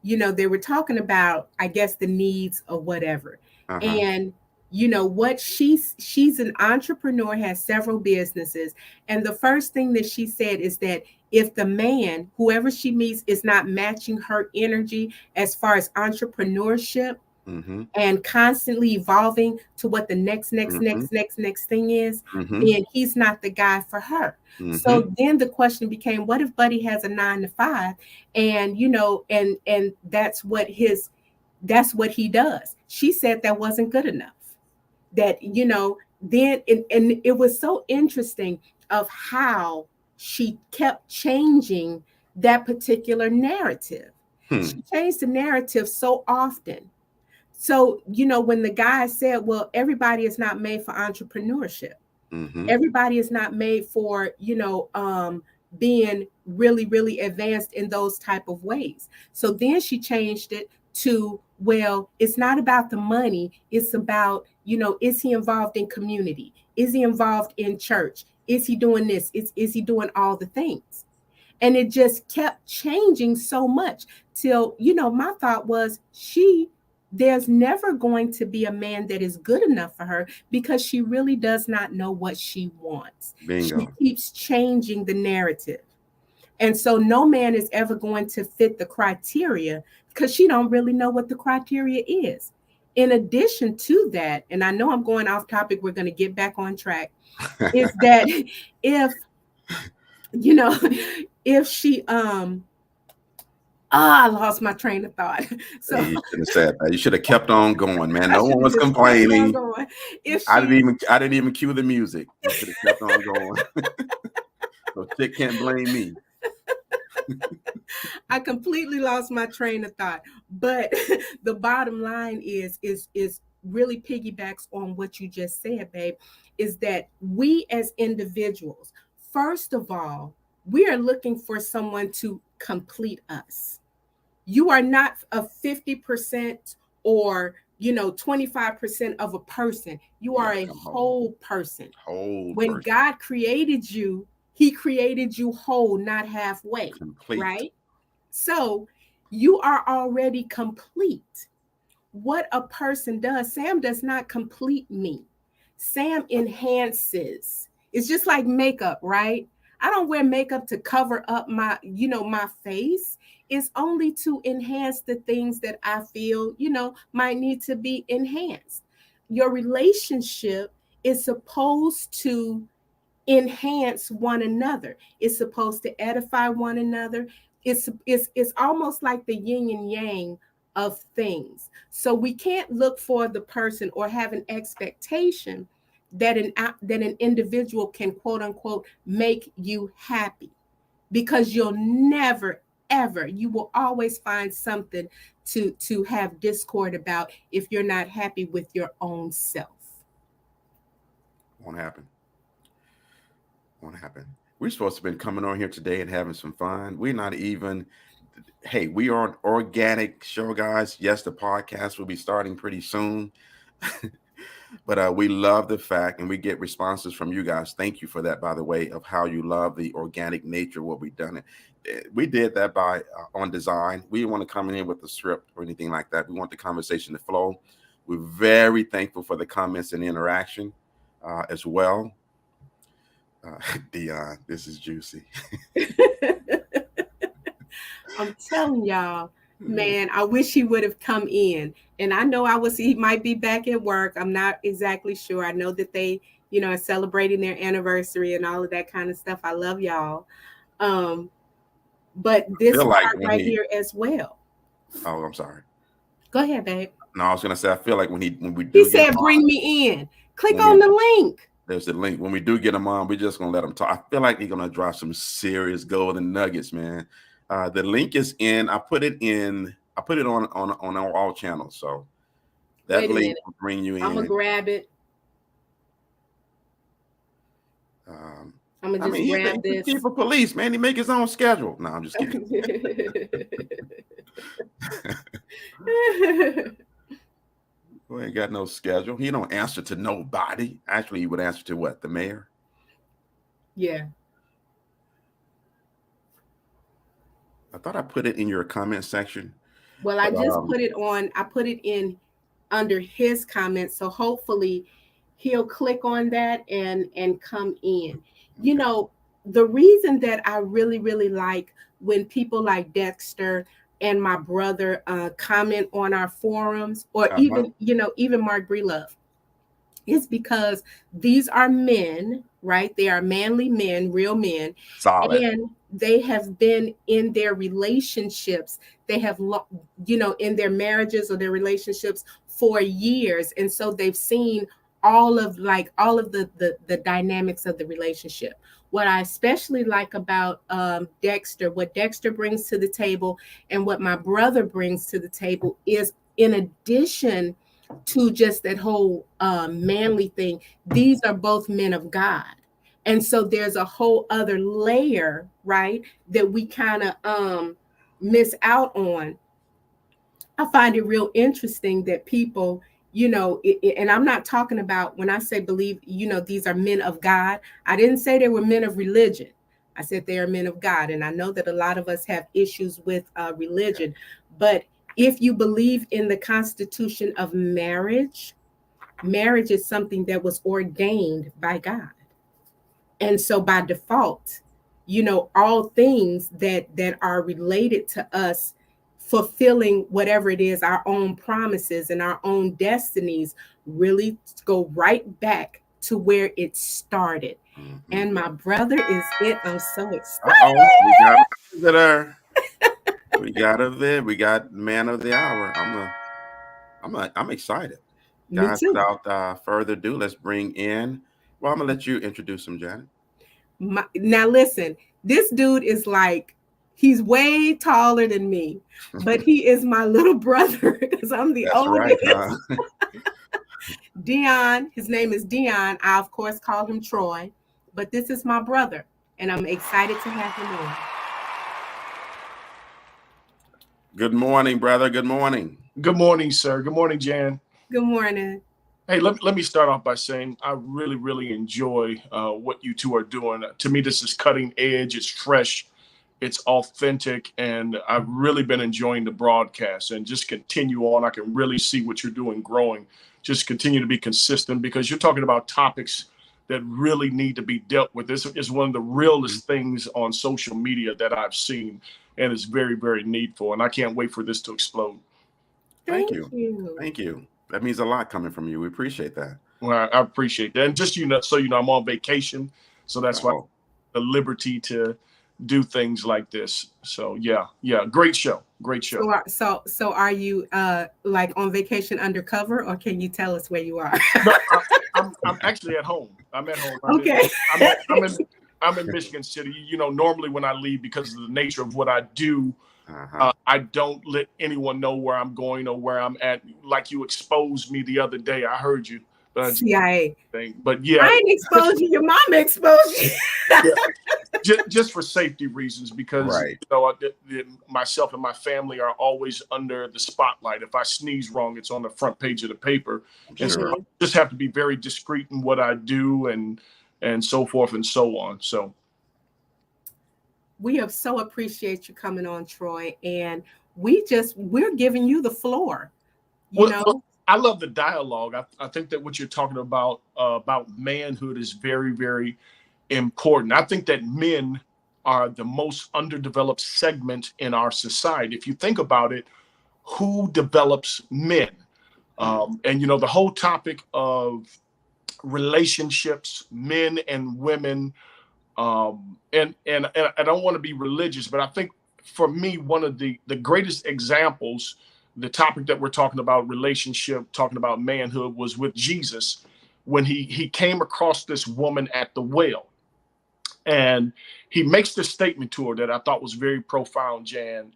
they were talking about, I guess, the needs of whatever. Uh-huh. And what she's an entrepreneur, has several businesses. And the first thing that she said is that if the man, whoever she meets, is not matching her energy as far as entrepreneurship, Mm-hmm. and constantly evolving to what the next Mm-hmm. thing is, Mm-hmm. then he's not the guy for her. Mm-hmm. So then the question became, what if Buddy has a 9 to 5, and and that's what he does? She said that wasn't good enough. That then and it was so interesting of how she kept changing that particular narrative. She changed the narrative so often. So, when the guy said, well, everybody is not made for entrepreneurship. Mm-hmm. Everybody is not made for, being really, really advanced in those type of ways. So then she changed it to, well, it's not about the money. It's about, is he involved in community? Is he involved in church? Is he doing this? Is he doing all the things? And it just kept changing so much till, my thought was, there's never going to be a man that is good enough for her, because she really does not know what she wants. Bingo. She keeps changing the narrative. And so no man is ever going to fit the criteria, because she don't really know what the criteria is. In addition to that, and I know I'm going off topic, we're going to get back on track, is that if she I lost my train of thought. So you should have said that. You should have kept on going, man. No one was just kept on complaining. going. I didn't even cue the music. You should have kept on going. So chick can't blame me. I completely lost my train of thought. But the bottom line is really piggybacks on what you just said, babe, is that we as individuals, first of all, we are looking for someone to complete us. You are not a 50% or 25% of a person. You are a whole person. When God created you, he created you whole, not halfway. Complete. Right? So you are already complete. What a person does, Sam does not complete me. Sam enhances. It's just like makeup, right? I don't wear makeup to cover up my face. It's only to enhance the things that I feel, might need to be enhanced. Your relationship is supposed to enhance one another. It's supposed to edify one another. it's almost like the yin and yang of things. So we can't look for the person or have an expectation that an individual can quote unquote make you happy, because you'll never ever, you will always find something to have discord about if you're not happy with your own self. Won't happen. Won't happen. We're supposed to have been coming on here today and having some fun. We're not even, hey, we are an organic show, guys. Yes, the podcast will be starting pretty soon. But we love the fact, and we get responses from you guys. Thank you for that, by the way, of how you love the organic nature of what we've done. We did that by on design. We didn't want to come in here with a script or anything like that. We want the conversation to flow. We're very thankful for the comments and the interaction as well. Dion, this is juicy. I'm telling y'all, man, I wish he would have come in. And I know he might be back at work. I'm not exactly sure. I know that they, are celebrating their anniversary and all of that kind of stuff. I love y'all. But this part right here as well. Oh, I'm sorry. Go ahead, babe. No, I was gonna say I feel like when we do. He said, "Bring me in." Click on the link. There's the link. When we do get him on, we're just gonna let him talk. I feel like he's gonna drop some serious golden nuggets, man. The link is in. I put it on all channels. So that link will bring you in. I'm gonna grab it. I'm gonna just grab this. He's for police, man. He make his own schedule. No, I'm just kidding. We ain't got no schedule. He don't answer to nobody. Actually, he would answer to what? The mayor? Yeah. I thought I put it in your comment section. Well, I just put it on. I put it in under his comments. So hopefully he'll click on that and come in. The reason that I really, really like when people like Dexter and my brother comment on our forums, or even Mark Breelove, is because these are men, right? They are manly men, real men. Solid. And they have been in their relationships. They have, in their marriages or their relationships for years. And so they've seen all of the dynamics of the relationship. What I especially like about Dexter, what Dexter brings to the table and what my brother brings to the table is, in addition to just that whole manly thing, these are both men of God. And so there's a whole other layer, right, that we kind of miss out on. I find it real interesting that people, and I'm not talking about, when I say believe, these are men of God. I didn't say they were men of religion. I said they are men of God. And I know that a lot of us have issues with religion. But if you believe in the constitution of marriage, marriage is something that was ordained by God. And so by default, all things that are related to us fulfilling whatever it is, our own promises and our own destinies, really go right back to where it started. Mm-hmm. And my brother is it. I'm so excited. We got a visitor. We got man of the hour. I'm excited. Guys, without further ado, let's bring in. Well, I'm gonna let you introduce him, Janet. Now listen, this dude is like, he's way taller than me, but he is my little brother because I'm the oldest. Right, Dion, his name is Dion. I, of course, call him Troy, but this is my brother, and I'm excited to have him on. Good morning, brother. Good morning. Good morning, sir. Good morning, Jan. Good morning. Hey, let me start off by saying I really, really enjoy what you two are doing. To me, this is cutting edge. It's fresh. It's authentic. And I've really been enjoying the broadcast, and just continue on. I can really see what you're doing growing. Just continue to be consistent, because you're talking about topics that really need to be dealt with. This is one of the realest things on social media that I've seen, and it's very, very needful. And I can't wait for this to explode. Thank you. Thank you. That means a lot coming from you. We appreciate that. Well, I appreciate that. And just, so I'm on vacation. So that's why the liberty to do things like this. So yeah, great show. So are you like on vacation undercover, or can you tell us where you are? No, I'm actually at home. I'm at home. Okay. I'm in Michigan City. You know, normally when I leave, because of the nature of what I do, I don't let anyone know where I'm going or where I'm at. Like you exposed me the other day. I heard you. CIA. But yeah, I ain't exposed you. Your mama exposed you. just for safety reasons, because you know, myself and my family are always under the spotlight. If I sneeze wrong, it's on the front page of the paper. And so I just have to be very discreet in what I do, and so forth and so on. So we have so appreciate you coming on, Troy, and we're giving you the floor. You know, I love the dialogue. I think that what you're talking about manhood is very, very important. I think that men are the most underdeveloped segment in our society. If you think about it, who develops men? And you know, the whole topic of relationships, men and women, and I don't want to be religious, but I think for me, one of the greatest examples, the topic that we're talking about, relationship, talking about manhood, was with Jesus, when he came across this woman at the well. And he makes this statement to her that I thought was very profound, Jan.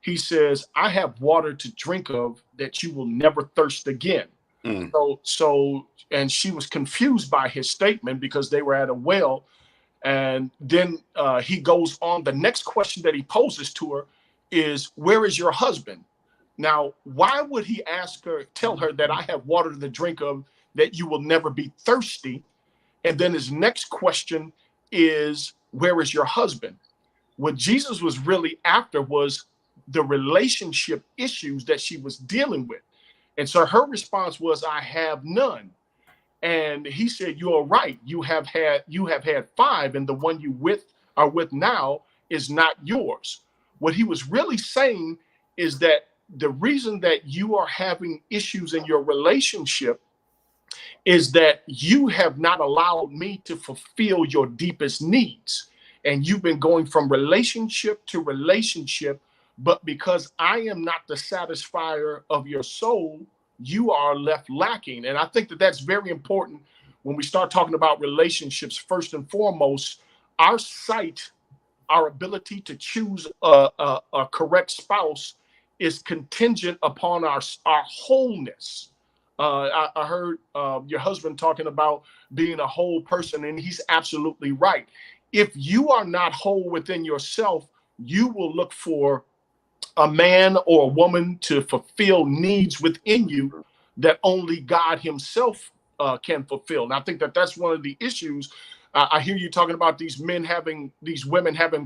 He says, "I have water to drink of that you will never thirst again." So, and she was confused by his statement because they were at a well. And then he goes on. The next question that he poses to her is, "Where is your husband?" Now, why would he tell her that I have water to drink of that you will never be thirsty? And then his next question is, "Where is your husband?" What Jesus was really after was the relationship issues that she was dealing with. And so her response was, "I have none." And he said, "You are right. You have had five, and the one you are with now is not yours." What he was really saying is that the reason that you are having issues in your relationship is that you have not allowed me to fulfill your deepest needs. And you've been going from relationship to relationship, but because I am not the satisfier of your soul, you are left lacking. And I think that that's very important when we start talking about relationships. First and foremost, our sight, our ability to choose a correct spouse is contingent upon our wholeness. I heard your husband talking about being a whole person, and he's absolutely right. If you are not whole within yourself, you will look for a man or a woman to fulfill needs within you that only God himself can fulfill. And I think that that's one of the issues. I hear you talking about these women having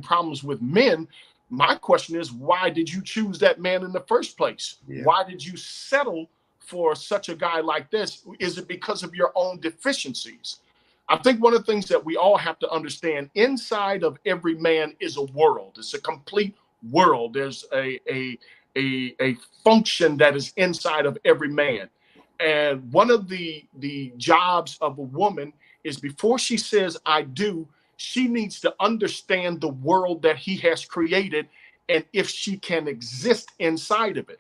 problems with men. My question is, why did you choose that man in the first place? Why did you settle for such a guy like this? Is it because of your own deficiencies? I think one of the things that we all have to understand, inside of every man is a world. It's a complete world. There's a function that is inside of every man. And one of the jobs of a woman is, before she says "I do," she needs to understand the world that he has created, and if she can exist inside of it.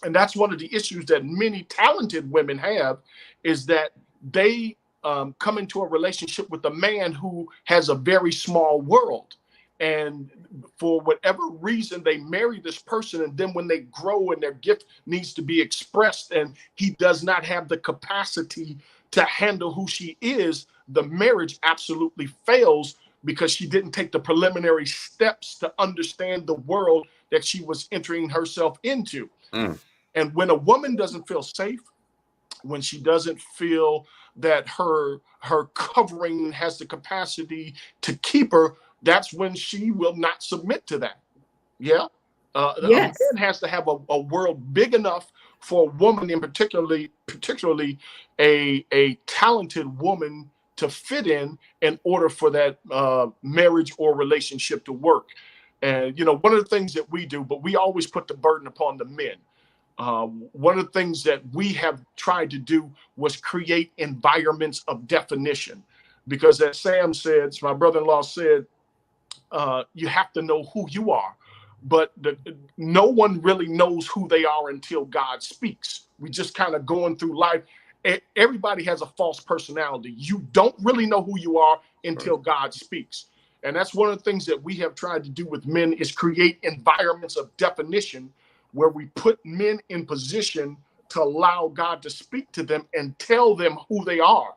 And that's one of the issues that many talented women have, is that they come into a relationship with a man who has a very small world. And for whatever reason, they marry this person. And then when they grow and their gift needs to be expressed, and he does not have the capacity to handle who she is, the marriage absolutely fails, because she didn't take the preliminary steps to understand the world that she was entering herself into. And when a woman doesn't feel safe, when she doesn't feel that her covering has the capacity to keep her, that's when she will not submit to that. Yeah. Yes. A man has to have a world big enough for a woman, and particularly a talented woman, to fit in order for that marriage or relationship to work. And, you know, one of the things that we do, but we always put the burden upon the men. One of the things that we have tried to do was create environments of definition, because as Sam said, my brother-in-law said, you have to know who you are. But no one really knows who they are until God speaks. We just kind of going through life. Everybody has a false personality. You don't really know who you are until God speaks. And that's one of the things that we have tried to do with men, is create environments of definition where we put men in position to allow God to speak to them and tell them who they are.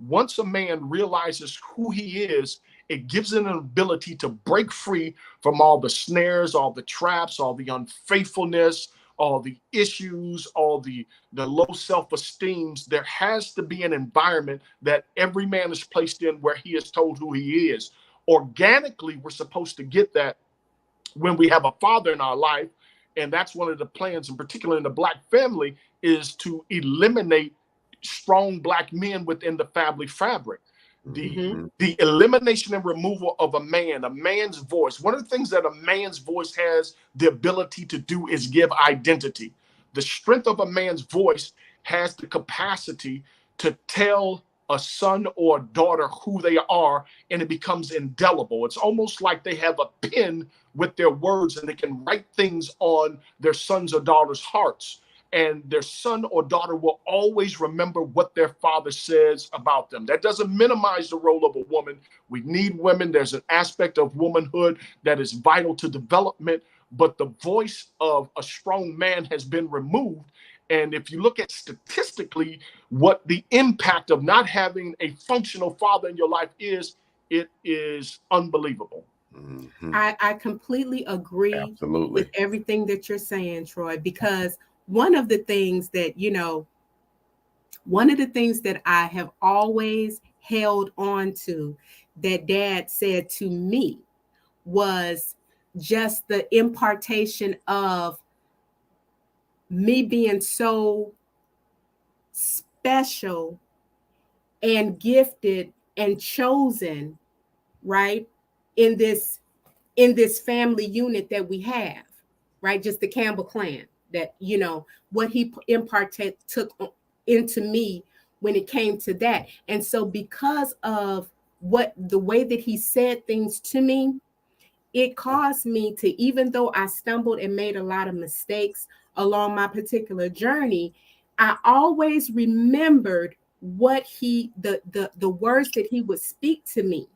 Once a man realizes who he is, it gives him an ability to break free from all the snares, all the traps, all the unfaithfulness, all the issues, all the low self-esteems. There has to be an environment that every man is placed in where he is told who he is. Organically, we're supposed to get that when we have a father in our life. And that's one of the plans, in particular in the Black family, is to eliminate strong Black men within the family fabric. The elimination and removal of a man's voice. One of the things that a man's voice has the ability to do is give identity. The strength of a man's voice has the capacity to tell a son or a daughter who they are, and it becomes indelible. It's almost like they have a pen with their words, and they can write things on their sons or daughters' hearts. And their son or daughter will always remember what their father says about them. That doesn't minimize the role of a woman. We need women. There's an aspect of womanhood that is vital to development, but the voice of a strong man has been removed. And if you look at statistically what the impact of not having a functional father in your life is, it is unbelievable. I completely agree with everything that you're saying, Troy, because one of the things that I have always held on to that Dad said to me was just the impartation of me being so special and gifted and chosen, right, in this family unit that we have, right? Just the Campbell clan. That, what he took into me when it came to that. And so because of the way that he said things to me, it caused me to, even though I stumbled and made a lot of mistakes along my particular journey, I always remembered what the words that he would speak to me,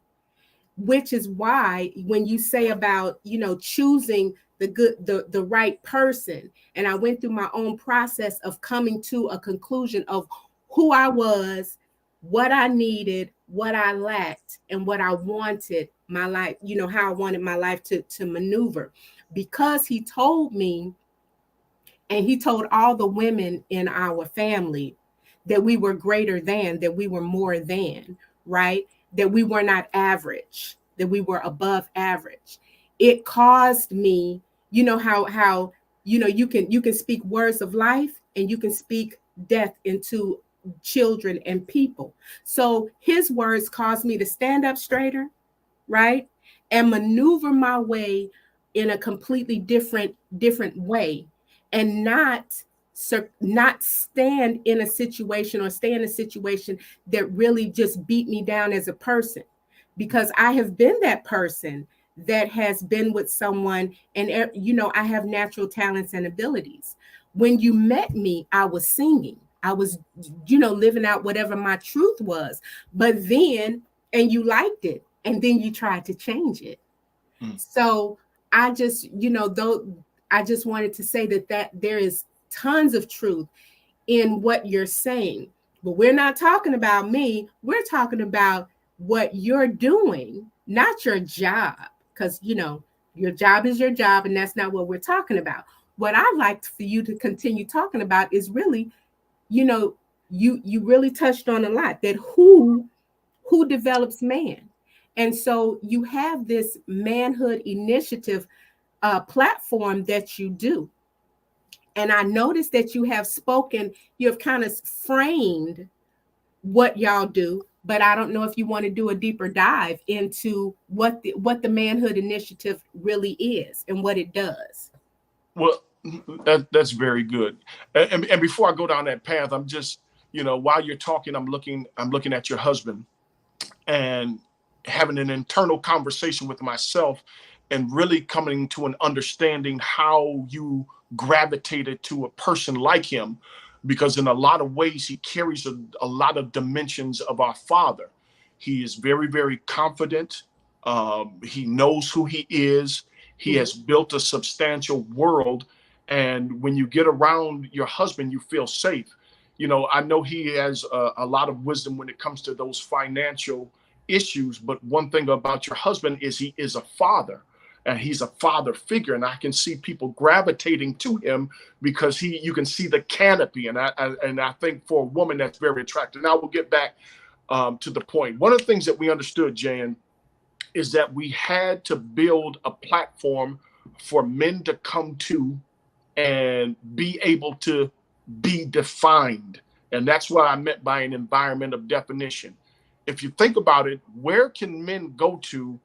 which is why when you say about, choosing the right person. And I went through my own process of coming to a conclusion of who I was, what I needed, what I lacked, and what I wanted my life, how I wanted my life to maneuver. Because he told me, and he told all the women in our family, that we were greater than, that we were more than, right? That we were not average, that we were above average. It caused me, how you can speak words of life, and you can speak death into children and people. So his words caused me to stand up straighter, right, and maneuver my way in a completely different way, and not stand in a situation or stay in a situation that really just beat me down as a person, because I have been that person that has been with someone, and I have natural talents and abilities. When you met me, I was singing, I was living out whatever my truth was, but then, and you liked it, and then you tried to change it. So I just I just wanted to say that there is tons of truth in what you're saying, but we're not talking about me. We're talking about what you're doing, not your job. Because, your job is your job, and that's not what we're talking about. What I'd like for you to continue talking about is really, you really touched on a lot, that who develops man. And so you have this manhood initiative platform that you do. And I noticed that you have kind of framed what y'all do, but I don't know if you want to do a deeper dive into what the Manhood Initiative really is and what it does. Well, that's very good. And before I go down that path, I'm just, while you're talking, I'm looking at your husband, and having an internal conversation with myself and really coming to an understanding how you gravitated to a person like him, because in a lot of ways he carries a lot of dimensions of our Father. He is very, very confident. He knows who he is. He has built a substantial world. And when you get around your husband, you feel safe. You know, I know he has a lot of wisdom when it comes to those financial issues. But one thing about your husband is he is a father, and he's a father figure. And I can see people gravitating to him because you can see the canopy. And I think for a woman, that's very attractive. Now we'll get back to the point. One of the things that we understood, Jan, is that we had to build a platform for men to come to and be able to be defined. And that's what I meant by an environment of definition. If you think about it, where can men go to?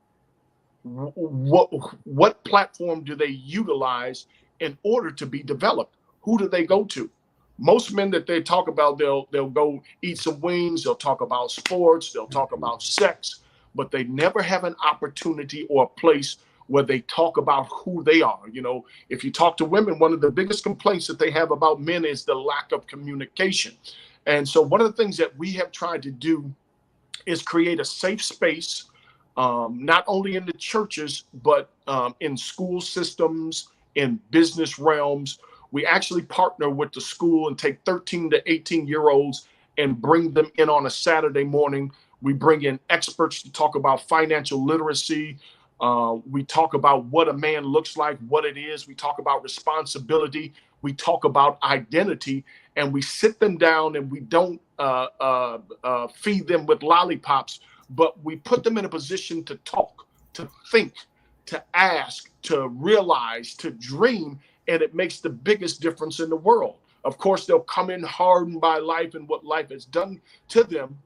What platform do they utilize in order to be developed? Who do they go to? Most men that they talk about, they'll go eat some wings, they'll talk about sports, they'll talk about sex, but they never have an opportunity or a place where they talk about who they are. You know, if you talk to women, one of the biggest complaints that they have about men is the lack of communication. And so one of the things that we have tried to do is create a safe space, not only in the churches, but in school systems, in business realms. We actually partner with the school and take 13 to 18-year-olds and bring them in on a Saturday morning. We bring in experts to talk about financial literacy. We talk about what a man looks like, what it is. We talk about responsibility. We talk about identity, and we sit them down, and we don't feed them with lollipops, but we put them in a position to talk, to think, to ask, to realize, to dream, and it makes the biggest difference in the world. Of course, they'll come in hardened by life and what life has done to them,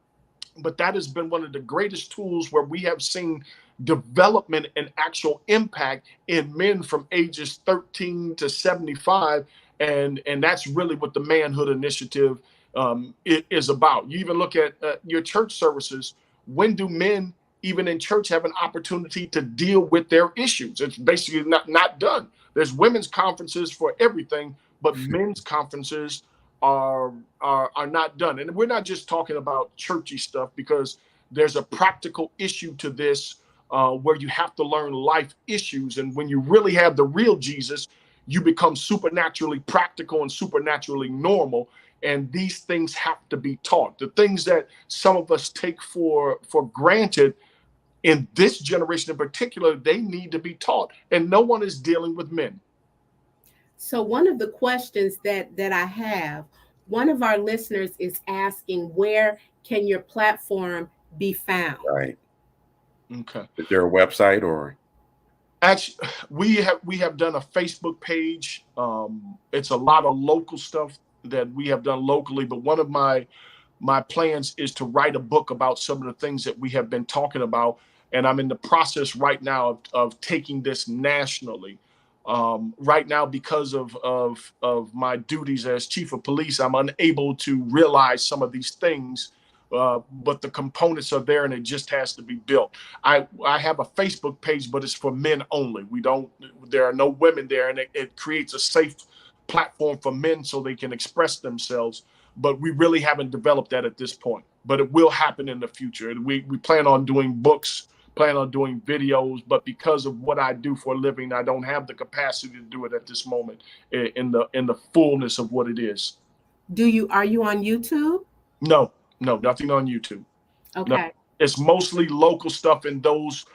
but that has been one of the greatest tools where we have seen development and actual impact in men from ages 13 to 75. And that's really what the Manhood Initiative is about. You even look at your church services. When do men, even in church, have an opportunity to deal with their issues? It's basically not done. There's women's conferences for everything, but men's conferences are not done. And we're not just talking about churchy stuff, because there's a practical issue to this where you have to learn life issues. And when you really have the real Jesus, you become supernaturally practical and supernaturally normal. And these things have to be taught. The things that some of us take for granted in this generation in particular, they need to be taught. And no one is dealing with men. So one of the questions that I have, one of our listeners is asking, where can your platform be found? Right. Okay. Is there a website or? Actually, we have done a Facebook page. It's a lot of local stuff that we have done locally, but one of my plans is to write a book about some of the things that we have been talking about, and I'm in the process right now of taking this nationally. Right now, because of my duties as chief of police, I'm unable to realize some of these things. But the components are there, and it just has to be built. I have a Facebook page, but it's for men only. There are no women there, and it creates a safe platform for men so they can express themselves. But we really haven't developed that at this point. But it will happen in the future. We plan on doing books, plan on doing videos, but because of what I do for a living, I don't have the capacity to do it at this moment in the fullness of what it is. Are you on YouTube? No, nothing on YouTube. Okay. No, it's mostly local stuff and those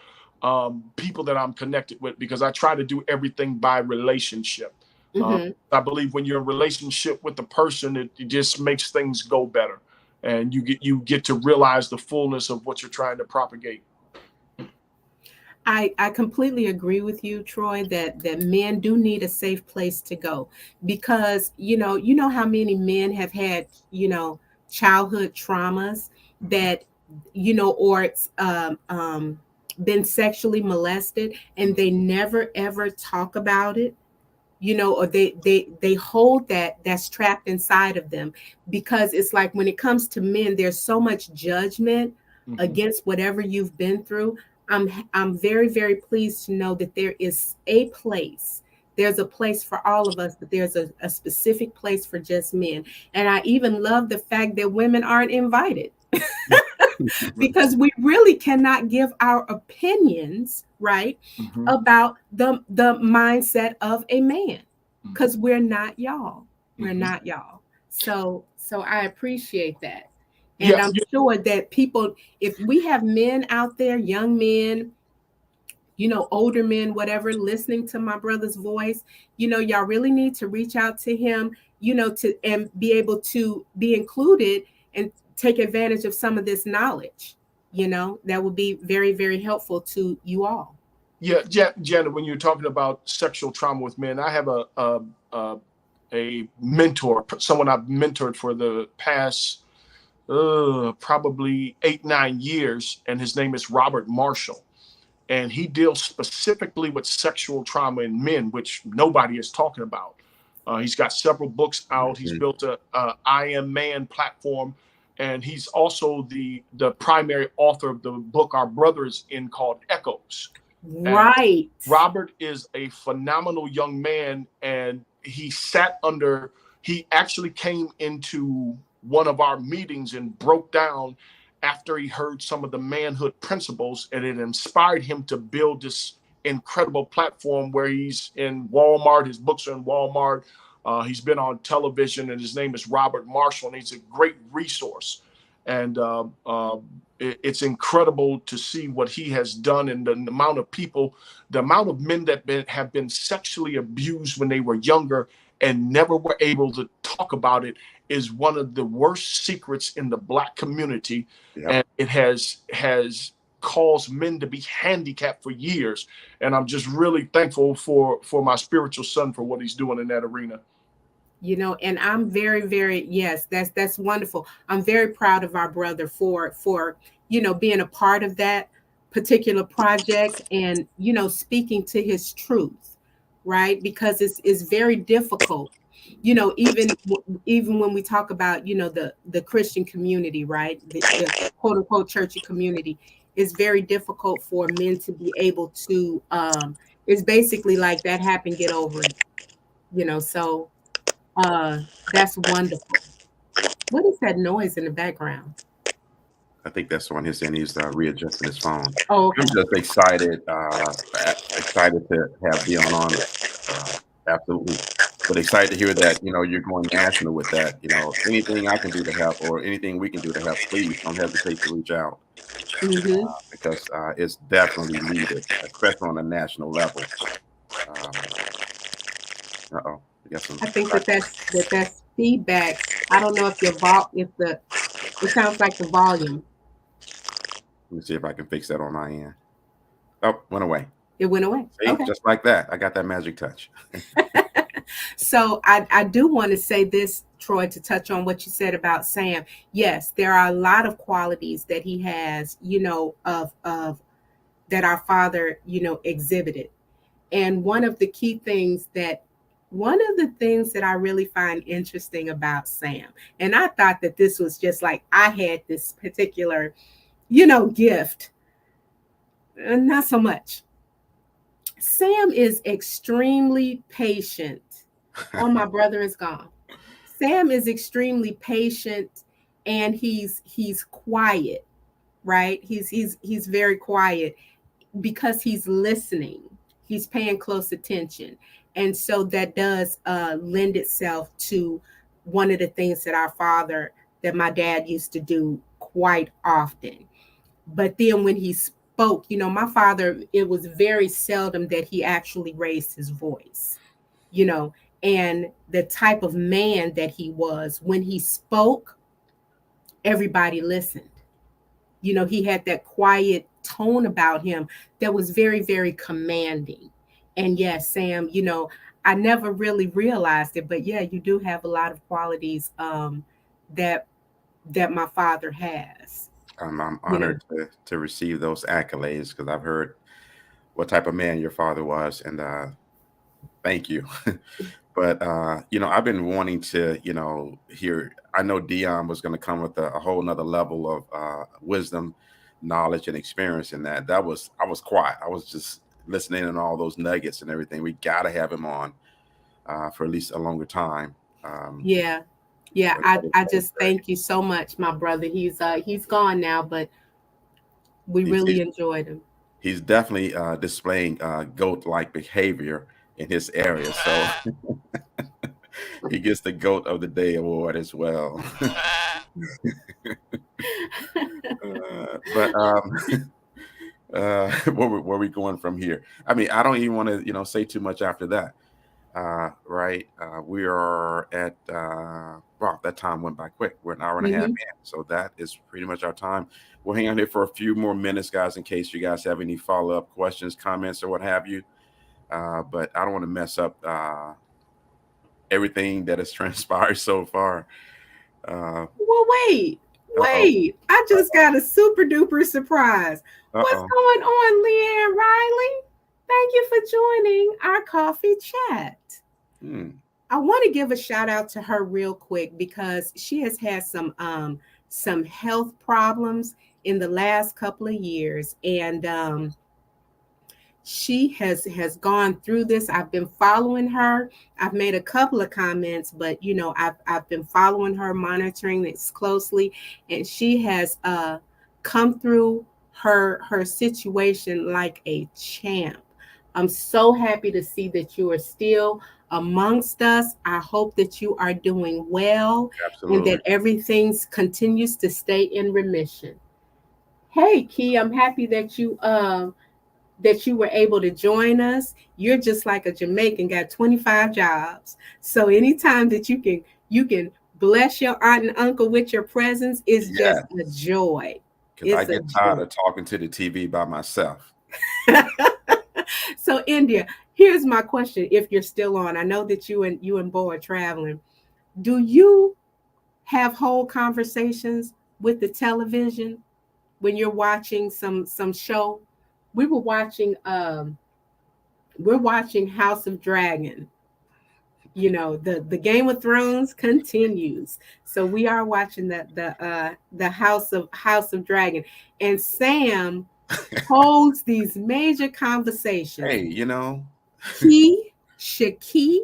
people that I'm connected with, because I try to do everything by relationship. I believe when you're in a relationship with the person, it just makes things go better, and you get to realize the fullness of what you're trying to propagate. I completely agree with you, Troy, that men do need a safe place to go, because you know how many men have had childhood traumas that or it's been sexually molested, and they never ever talk about it, or they hold that's trapped inside of them, because it's like when it comes to men, there's so much judgment against whatever you've been through, I'm very, very pleased to know that there is a place. There's a place for all of us, but there's a specific place for just men. And I even love the fact that women aren't invited. Because we really cannot give our opinions, right, about the mindset of a man, because we're not y'all. We're not y'all. So I appreciate that. And I'm sure that people, if we have men out there, young men, older men, whatever, listening to my brother's voice, y'all really need to reach out to him, and be able to be included and take advantage of some of this knowledge. That would be very, very helpful to you all. Yeah, Janet, when you're talking about sexual trauma with men, I have a mentor, someone I've mentored for the past probably 8-9 years, and his name is Robert Marshall. And he deals specifically with sexual trauma in men, which nobody is talking about. He's got several books out. He's built a I Am Man platform, and he's also the primary author of the book our brother is in called Echoes. Right. And Robert is a phenomenal young man, and he actually came into one of our meetings and broke down after he heard some of the manhood principles, and it inspired him to build this incredible platform where he's in Walmart. His books are in Walmart. He's been on television, and his name is Robert Marshall, and he's a great resource. And it's incredible to see what he has done, and the amount of people, the amount of men that have been sexually abused when they were younger and never were able to talk about it is one of the worst secrets in the Black community. Yep. And it has caused men to be handicapped for years. And I'm just really thankful for my spiritual son for what he's doing in that arena. And I'm very, very, yes, that's wonderful. I'm very proud of our brother for being a part of that particular project and, speaking to his truth, right? Because it's very difficult, even when we talk about, the Christian community, right? The quote unquote churchy community, is very difficult for men to be able to, it's basically like that happened, get over it, so that's wonderful. What is that noise in the background? I think that's on his end. He's readjusting his phone. Oh, okay. I'm just excited to have Dion on. Absolutely. But excited to hear that, you're going national with that. Anything I can do to help or anything we can do to help, please don't hesitate to reach out. Because it's definitely needed, especially on a national level. Uh-oh. I think that's feedback. I don't know if it sounds like the volume. Let me see if I can fix that on my end. Oh, went away. It went away. See, okay. Just like that. I got that magic touch. So I do want to say this, Troy, to touch on what you said about Sam. Yes, there are a lot of qualities that he has, of that our father, exhibited. And one of the things that I really find interesting about Sam, and I thought that this was just like I had this particular, gift, not so much. Sam is extremely patient. Oh, my brother is gone. Sam is extremely patient, and he's quiet, right? He's very quiet because he's listening. He's paying close attention. And so that does lend itself to one of the things that my dad used to do quite often. But then when he spoke, my father, it was very seldom that he actually raised his voice, and the type of man that he was, when he spoke, everybody listened. He had that quiet tone about him that was very, very commanding. And yes, Sam, I never really realized it, but yeah, you do have a lot of qualities that my father has. I'm honored to receive those accolades because I've heard what type of man your father was, and thank you. But I've been wanting to, hear. I know Dion was going to come with a whole nother level of wisdom, knowledge, and experience in that. I was quiet. I was just listening and all those nuggets and everything. We got to have him on for at least a longer time. Yeah. I just thank you so much, my brother. He's gone now, but we really enjoyed him. He's definitely displaying goat-like behavior in his area. So he gets the Goat of the Day award as well. Where we going from here? I mean, I don't even want to, say too much after that. Right. We are at, that time went by quick. We're an hour and a half in. So that is pretty much our time. We'll hang on here for a few more minutes, guys, in case you guys have any follow-up questions, comments, or what have you. But I don't want to mess up everything that has transpired so far. Well, wait. I just got a super duper surprise. What's going on, Leanne Riley? Thank you for joining our coffee chat. I want to give a shout out to her real quick because she has had some health problems in the last couple of years, and she has gone through this. I've been following her. I've made a couple of comments, but I've been following her, monitoring this closely, and she has come through her situation like a champ. I'm so happy to see that you are still amongst us. I hope that you are doing well. Absolutely. And that everything continues to stay in remission. Hey, Key, I'm happy that you were able to join us. You're just like a Jamaican, got 25 jobs. So anytime that you can bless your aunt and uncle with your presence is just a joy. Because I get tired of talking to the TV by myself. So India, here's my question. If you're still on, I know that you and Bo are traveling. Do you have whole conversations with the television when you're watching some show? We're watching House of Dragon. The Game of Thrones continues. So we are watching the House of Dragon. And Sam holds these major conversations. Hey, He, Shaki,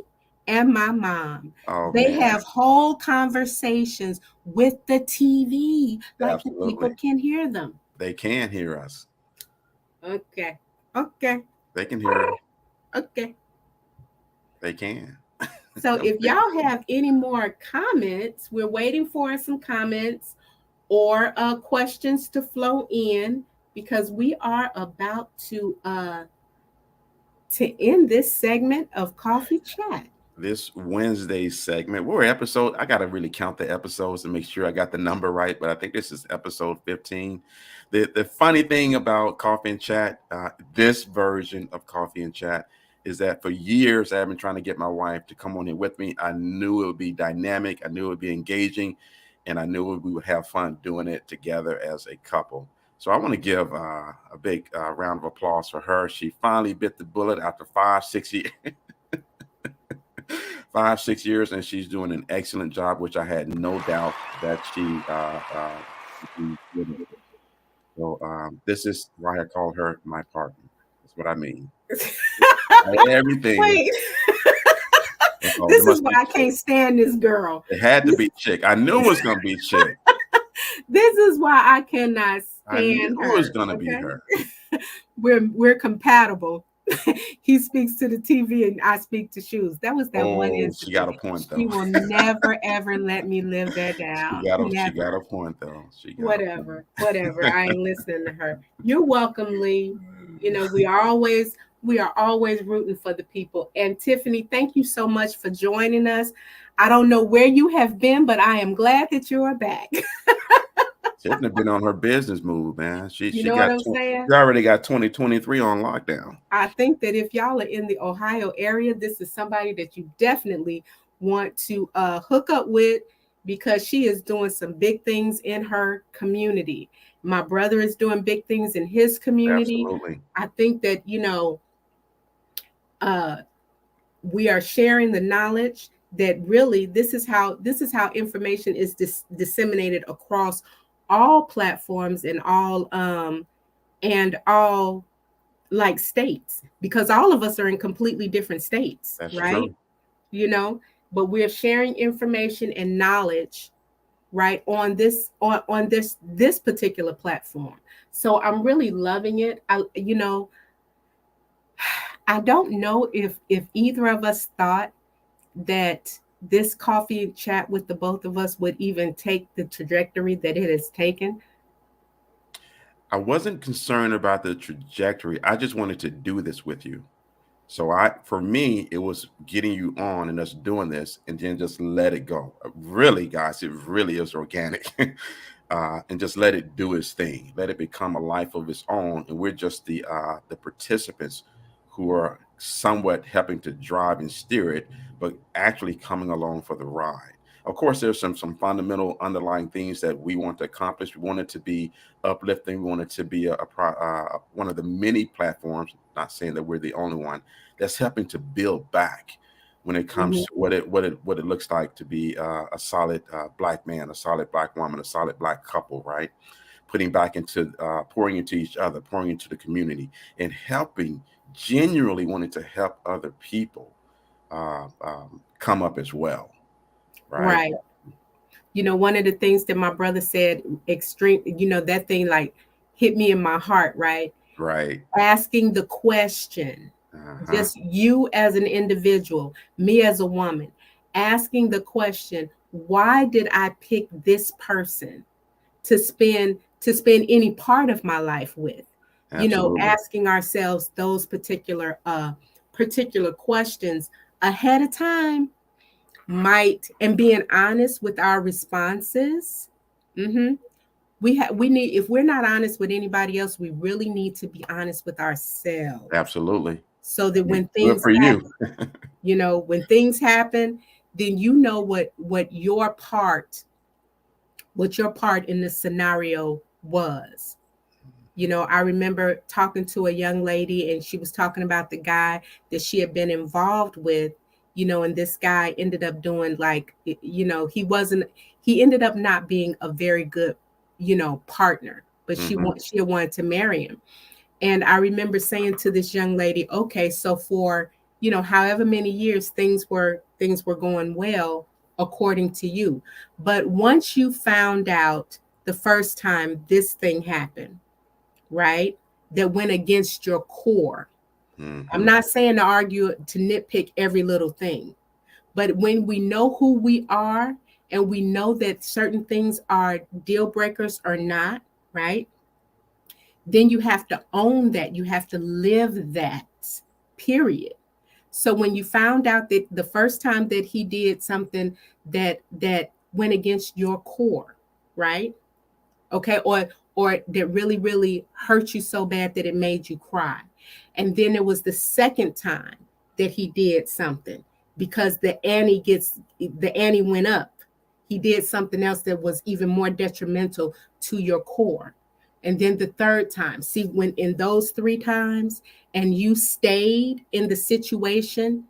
and my mom. They have whole conversations with the TV. Like the people can hear them. They can hear us. Okay. They can hear us. Okay. They can. So if y'all have any more comments, we're waiting for some comments or questions to flow in, because we are about to end this segment of Coffee Chat. This Wednesday segment, I got to really count the episodes to make sure I got the number right, but I think this is episode 15. The funny thing about Coffee and Chat, this version of Coffee and Chat, is that for years I've been trying to get my wife to come on here with me. I knew it would be dynamic. I knew it would be engaging, and I knew we would have fun doing it together as a couple. So I want to give a big round of applause for her. She finally bit the bullet after 5-6 years. 5-6 years, and she's doing an excellent job, which I had no doubt that she would. So this is why I call her my partner. That's what I mean. Everything. Wait. This is why I can't stand this girl. It had to be chick. I knew it was going to be chick. This is why I cannot stand her. I knew it was going to be her. We're compatible. He speaks to the TV and I speak to shoes. That was that one incident. She got a point, though. She will never, ever let me live that down. She got a point, though. Whatever. I ain't listening to her. You're welcome, Lee. We are always rooting for the people. And Tiffany, thank you so much for joining us. I don't know where you have been, but I am glad that you are back. Tiffany been on her business move, man. She already got 2023 on lockdown. I think that if y'all are in the Ohio area, this is somebody that you definitely want to hook up with, because she is doing some big things in her community. My brother is doing big things in his community. Absolutely. I think that, we are sharing the knowledge that really this is how information is disseminated across all platforms and all like states, because all of us are in completely different states, That's right? true. You know, but we're sharing information and knowledge, right, on this particular platform. So I'm really loving it. I don't know if either of us thought that this coffee chat with the both of us would even take the trajectory that it has taken. I wasn't concerned about the trajectory. I just wanted to do this with you. So for me, it was getting you on and us doing this and then just let it go. Really, guys, it really is organic. And just let it do its thing. Let it become a life of its own. And we're just the participants who are somewhat helping to drive and steer it, but actually coming along for the ride. Of course, there's some fundamental underlying things that we want to accomplish. We want it to be uplifting. We want it to be one of the many platforms, not saying that we're the only one, that's helping to build back when it comes to what it looks like to be a solid Black man, a solid Black woman, a solid Black couple, right? Putting back into pouring into each other, pouring into the community, and helping, genuinely wanting to help other people come up as well, right? Right. You know, one of the things that my brother said, extreme, you know, that thing like hit me in my heart, right? Right. Asking the question, just you as an individual, me as a woman, asking the question, why did I pick this person to spend any part of my life with? Absolutely. You know, asking ourselves those particular questions ahead of time and being honest with our responses. We need, if we're not honest with anybody else, we really need to be honest with ourselves. Absolutely. So that when things happen, you know, when things happen, then you know what your part in the scenario was. You know, I remember talking to a young lady and she was talking about the guy that she had been involved with, you know, and this guy ended up doing like, you know, he ended up not being a very good, you know, partner, but she had wanted to marry him. And I remember saying to this young lady, okay, so for, you know, however many years things were going well, according to you. But once you found out the first time this thing happened, right, that went against your core. I'm not saying to argue, to nitpick every little thing, but when we know who we are and we know that certain things are deal breakers or not, right, then you have to own that. You have to live that, period. So when you found out that the first time that he did something that went against your core, right, okay, or that really, really hurt you so bad that it made you cry. And then it was the second time that he did something, because the ante went up. He did something else that was even more detrimental to your core. And then the third time, see, when in those 3 times and you stayed in the situation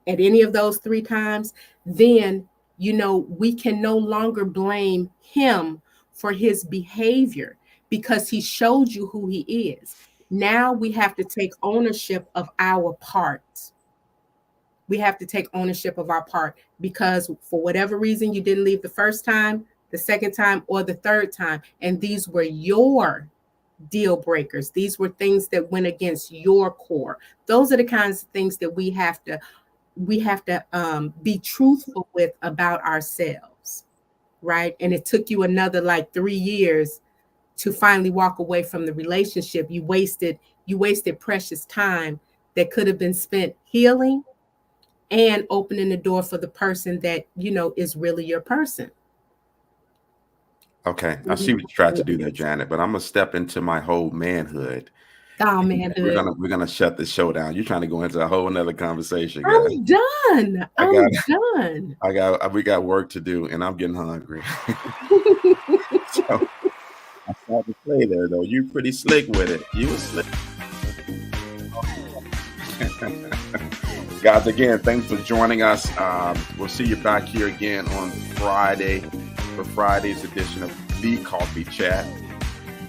at any of those 3 times, then, you know, we can no longer blame him for his behavior because he showed you who he is. Now we have to take ownership of our part. We have to take ownership of our part, because for whatever reason you didn't leave the first time, the second time, or the third time, and these were your deal breakers. These were things that went against your core. Those are the kinds of things that we have to be truthful with about ourselves, right? And it took you another like 3 years to finally walk away from the relationship. You wasted precious time that could have been spent healing and opening the door for the person that, you know, is really your person. Okay, I see what you tried to do there, Janet, but I'm gonna step into my whole manhood. Oh, manhood. We're gonna shut the show down. You're trying to go into a whole nother conversation, guys. I'm done. Done. We got work to do, and I'm getting hungry. So I tried to play there, though. You're pretty slick with it. You were slick. Guys, again, thanks for joining us. We'll see you back here again on Friday for Friday's edition of The Coffee Chat.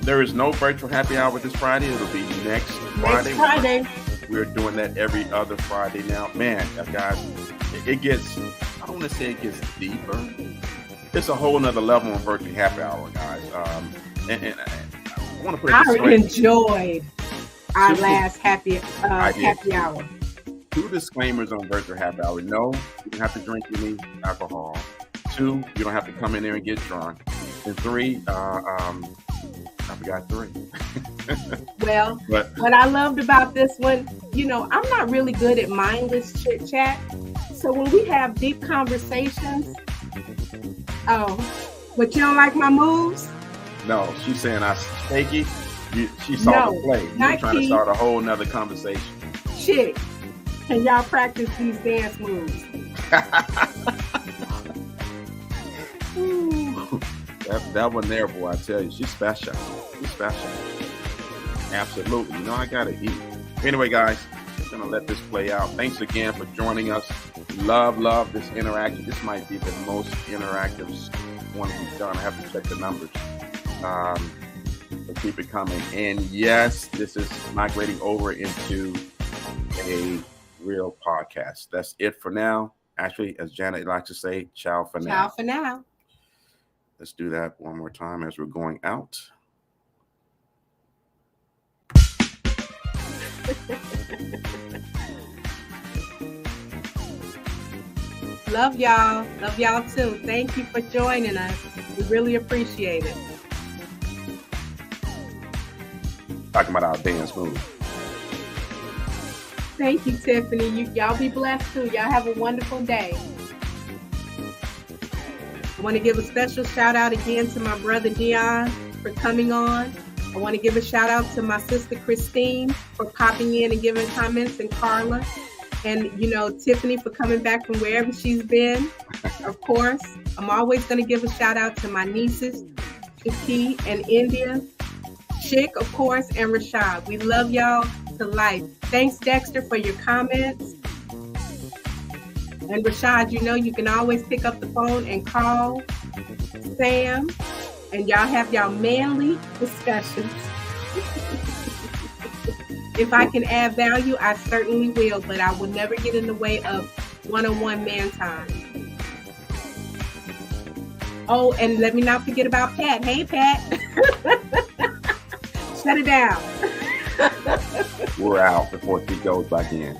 There is no virtual happy hour this Friday. It'll be next Friday. Next Friday. We're doing that every other Friday now. Man, guys, it gets, I don't want to say it gets deeper. It's a whole nother level on virtual happy hour, guys. And I want to put it this way. I enjoyed our last happy hour. 2 disclaimers on virtual happy hour. No, you don't have to drink any alcohol. 2, you don't have to come in there and get drunk. And 3, I forgot 3. Well, what I loved about this one, I'm not really good at mindless chit chat. So when we have deep conversations, but you don't like my moves? No, she's saying I shaky. She saw the play. You're trying to start a whole nother conversation. Shit. Can y'all practice these dance moves? that one there, boy, I tell you, she's special. She's special. Absolutely. I gotta eat. Anyway, guys, just gonna let this play out. Thanks again for joining us. Love this interaction. This might be the most interactive one we've done. I have to check the numbers. So keep it coming. And yes, this is migrating over into a real podcast. That's it for now. Actually, as Janet likes to say, ciao for now. Ciao for now. Let's do that one more time as we're going out. Love y'all. Love y'all too. Thank you for joining us. We really appreciate it. Talking about our dance move. Thank you, Tiffany. Y'all be blessed too. Y'all have a wonderful day. I want to give a special shout out again to my brother Dion for coming on. I want to give a shout out to my sister Christine for popping in and giving comments, and Carla, and Tiffany for coming back from wherever she's been. Of course, I'm always going to give a shout out to my nieces, Shaki and India, Chick, of course, and Rashad. We love y'all to life. Thanks, Dexter, for your comments. And Rashad, you can always pick up the phone and call Sam, and y'all have y'all manly discussions. If I can add value, I certainly will, but I will never get in the way of one-on-one man time. Oh, and let me not forget about Pat. Hey, Pat. Shut it down. We're out before he goes back in.